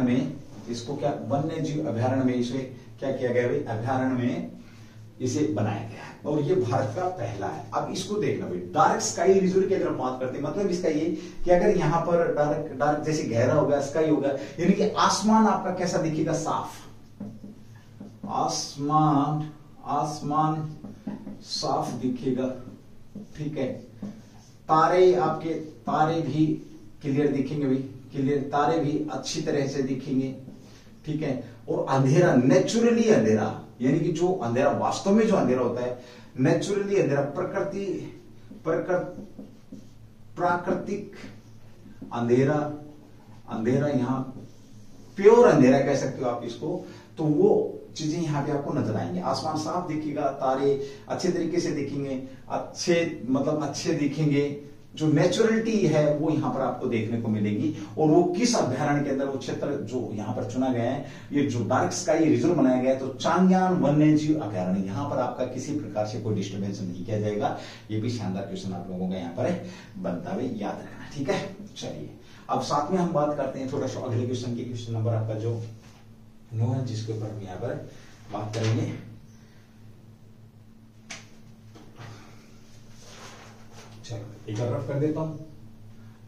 [SPEAKER 1] में इसको क्या, वन्य जीव अभ्यारण्य में इसे क्या किया गया भाई? अभ्यारण्य में इसे बनाया गया है और ये भारत का पहला है। अब इसको देखना भाई, डार्क स्काई रिजर्व की अगर हम बात करते हैं, मतलब इसका ये कि अगर यहां पर डार्क जैसे गहरा होगा, स्काई होगा, यानी कि आसमान आपका कैसा दिखेगा? साफ। आसमान साफ दिखेगा, ठीक है। तारे भी क्लियर दिखेंगे भाई, क्लियर तारे भी अच्छी तरह से दिखेंगे, ठीक है। और अंधेरा, नेचुरली अंधेरा, यानी कि जो अंधेरा वास्तव में जो अंधेरा होता है, नेचुरली अंधेरा, प्राकृतिक अंधेरा यहां प्योर अंधेरा कह सकते हो आप इसको, तो वो चीजें यहां पे आपको नजर आएंगे। आसमान साफ दिखेगा, तारे अच्छे तरीके से दिखेंगे, अच्छे दिखेंगे, जो नेचुरलिटी है वो यहां पर आपको देखने को मिलेगी। और वो किस अभ्यारण्य के अंदर, वो क्षेत्र जो यहां पर चुना गया है, ये जो डार्क स्काई रिजर्व बनाया गया है, तो चांगयांग वन्यजीव अभ्यारण्य, यहां पर आपका किसी प्रकार से कोई डिस्टर्बेंस नहीं किया जाएगा। ये भी शानदार क्वेश्चन आप लोगों का यहाँ पर बनता है, याद रखना, ठीक है। चलिए अब साथ में हम बात करते हैं थोड़ा सा अगले क्वेश्चन की। क्वेश्चन नंबर आपका जो 9 है, जिसके ऊपर हम यहाँ पर बात करेंगे। चलो एक बार रफ कर देता हूं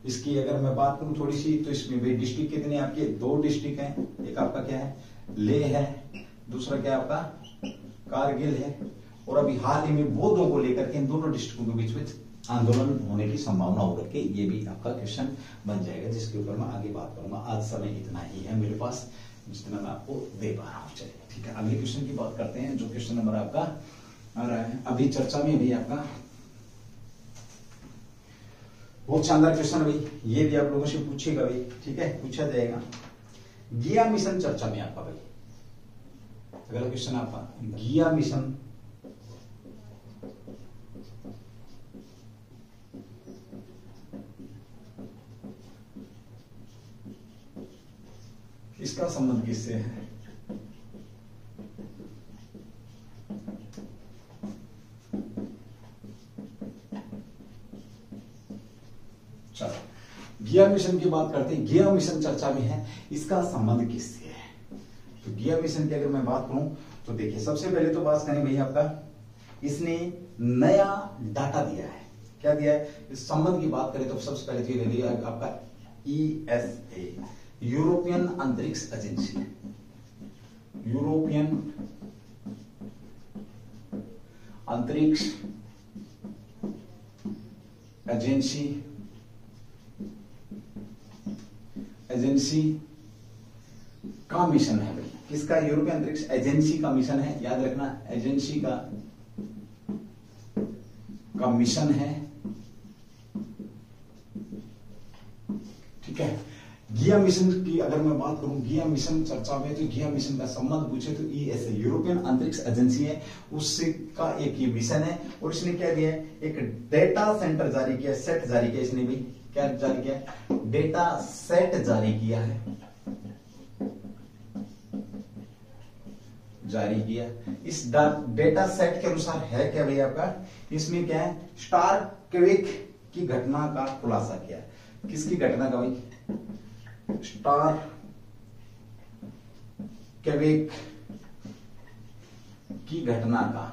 [SPEAKER 1] इसकी। अगर मैं बात करूं थोड़ी सी, तो इसमें भी डिस्ट्रिक्ट कितने आपके? 2 डिस्ट्रिक्ट हैं। एक आपका क्या है? लेह है, दूसरा क्या आपका? कारगिल है। और अभी हाल ही में बौद्धों को लेकर के इन दोनों डिस्ट्रिक्टों के बीच में आंदोलन होने की संभावना हो रखी है। ये भी आपका क्वेश्चन बन जाएगा, जिसके ऊपर मैं आगे बात करूंगा। आज समय इतना ही है मेरे पास, जितना मैं आपको दे पा रहा हूं। चलिए ठीक है, अगले क्वेश्चन की बात करते हैं, जो क्वेश्चन नंबर आपका आ रहा है अभी चर्चा में भी आपका। बहुत शानदार क्वेश्चन है भाई, ये भी आप लोगों से पूछेगा भाई, ठीक है, पूछा जाएगा। गिया मिशन चर्चा में आपका भाई अगला क्वेश्चन आपका, गिया मिशन इसका संबंध किससे है? चलो गिया मिशन की बात करते हैं। गिया मिशन चर्चा में है, इसका संबंध किससे है? तो गिया मिशन की अगर मैं बात करूं तो देखिए, सबसे पहले तो बात करें भाई आपका, इसने नया डाटा दिया है। क्या दिया है? इस संबंध की बात करें तो सबसे पहले तो ले लिया आपका ESA, यूरोपियन अंतरिक्ष एजेंसी। यूरोपियन अंतरिक्ष एजेंसी का मिशन है भाई। किसका? यूरोपियन अंतरिक्ष एजेंसी का मिशन है, याद रखना, एजेंसी का मिशन है, ठीक है। गिया मिशन की अगर मैं बात करूं, गिया मिशन चर्चा में, तो गिया मिशन का संबंध पूछे तो ESA, यूरोपियन अंतरिक्ष एजेंसी है, उससे का एक ये मिशन है। और इसने क्या दिया है? एक डेटा सेंटर जारी किया, सेट जारी किया। इसने भी क्या जारी किया? डेटा सेट जारी किया है, जारी किया। इस डेटा सेट के अनुसार है क्या भाई आपका? इसमें क्या है? स्टार क्वेक की घटना का खुलासा किया। किसकी घटना का भाई? स्टार क्वेक की घटना का,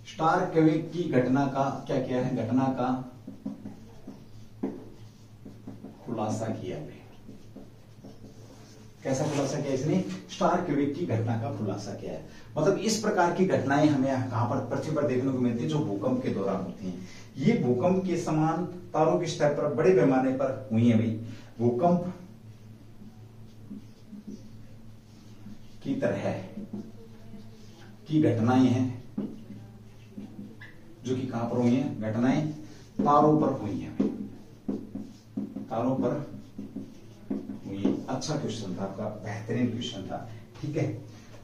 [SPEAKER 1] स्टार क्वेक की घटना का क्या किया है? घटना का खुलासा किया है। कैसा खुलासा किया इसने? स्टार क्यूबिक की घटना का खुलासा किया है। मतलब इस प्रकार की घटनाएं हमें कहां पर, पृथ्वी पर देखने को मिलती है, जो भूकंप के दौरान होती हैं। ये भूकंप के समान तारों की सतह पर बड़े पैमाने पर हुई है भाई। भूकंप की तरह की घटनाएं हैं जो कि कहां पर हुई हैं? घटनाएं तारों पर हुई हैं, तारों पर हुई है। अच्छा क्वेश्चन था आपका, बेहतरीन क्वेश्चन था, ठीक है।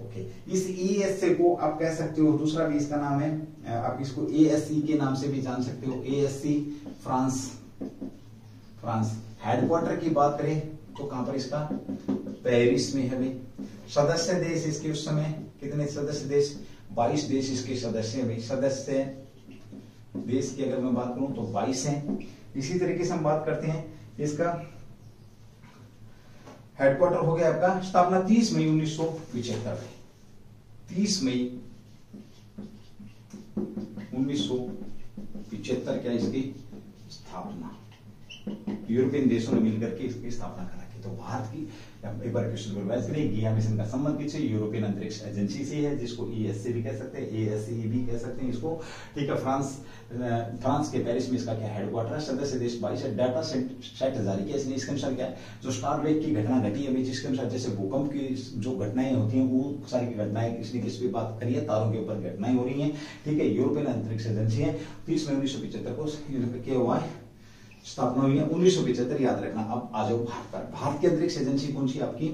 [SPEAKER 1] ओके, इस ESA को आप कह सकते हो, दूसरा भी इसका नाम है, आप इसको ASE के नाम से भी जान सकते हो। ASE France, France. हेडक्वार्टर की बात करें तो कहां पर इसका? पेरिस में है भाई। सदस्य देश इसके उस समय कितने सदस्य देश? 22 देश इसके सदस्य हैं भाई। सदस्य देश की अगर मैं बात करूं तो 22 हैं। इसी तरीके से हम बात करते हैं इसका हेडक्वार्टर हो गया आपका, स्थापना 30 मई 1975 है। 30 मई 1975 क्या इसकी स्थापना, यूरोपियन देशों ने मिलकर के इसकी स्थापना करा की। तो भारत की एक बार क्वेश्चन को रिवाइज करें। गया मिशन का संबंध किससे? यूरोपियन अंतरिक्ष एजेंसी से है, जिसको ESA भी कह सकते हैं, ASE भी कह सकते हैं इसको, ठीक है। फ्रांस के पेरिस में इसका क्या हेडक्वार्टर है। सदस्य देश 22 है। डाटा सेट जारी किया इसने। इसके अनुसार क्या है, जो स्टार वेव की घटना घटी है, जिसके अनुसार जैसे भूकंप की जो घटनाएं होती हैं, वो सारी की घटनाएं किसने किस पे बात करी है? तारों के ऊपर घटनाएं हो रही है, ठीक है। यूरोपियन अंतरिक्ष एजेंसी है। 30 मई 1975 को क्या हुआ है? स्थापना हुई है 1975, याद रखना। अब आ जाओ भारत पर। भारत की अंतरिक्ष एजेंसी कौन सी आपकी?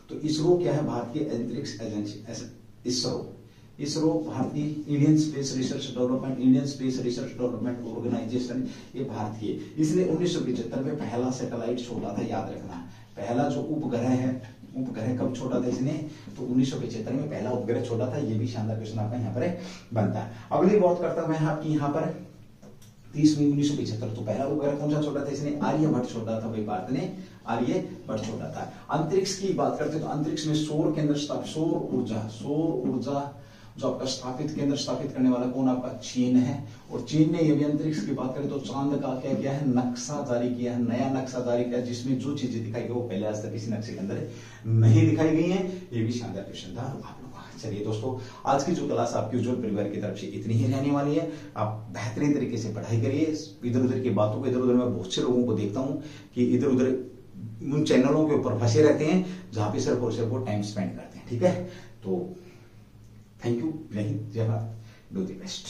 [SPEAKER 1] तो इसरो क्या है? भारत की अंतरिक्ष एजेंसी, इसरो भारतीय Indian space research development, Indian space research development organisation, ये भारत की है। इसने 1975 में पहला सैटेलाइट छोड़ा था, याद रखना। पहला जो उपग्रह है, उपग्रह कब छोड़ा था इसने? तो 1975 में पहला उपग्रह छोड़ा था। ये भी शानदार क्वेश्चन आपका यहाँ पर बनता है। अगली बात करता हूं मैं आपकी यहाँ पर 30 मई 1975। तो पहला उपग्रह कौन सा छोड़ा था इसने? आर्यभट्ट छोड़ा था भाई, भारत ने आर्यभट्ट छोड़ा था। अंतरिक्ष की बात करते हैं तो अंतरिक्ष में सौर केंद्र स्थापित, सौर ऊर्जा जो आपका स्थापित केंद्र स्थापित करने वाला कौन? आपका चीन है। और चीन ने यदि अंतरिक्ष की बात करें तो चांद का क्या किया है? नक्शा जारी किया है, नया नक्शा जारी किया, जिसमें जो चीजें दिखाई गई वो पहले आज तक किसी नक्शे के अंदर नहीं दिखाई गई है। ये भी शानदार क्वेश्चन था आप लोगों का। चलिए दोस्तों, आज की जो क्लास आपकी उज्जवल परिवार की तरफ से इतनी ही रहने वाली है। आप बेहतरीन तरीके से पढ़ाई करिए। इधर उधर की बातों को, इधर उधर मैं बहुत से लोगों को देखता हूँ कि इधर उधर उन चैनलों के ऊपर फंसे रहते हैं जहां पे सिर्फ और सिर्फ वो टाइम स्पेंड करते हैं, ठीक है। तो थैंक यू, जय हिंद, जय भारत, डू द बेस्ट।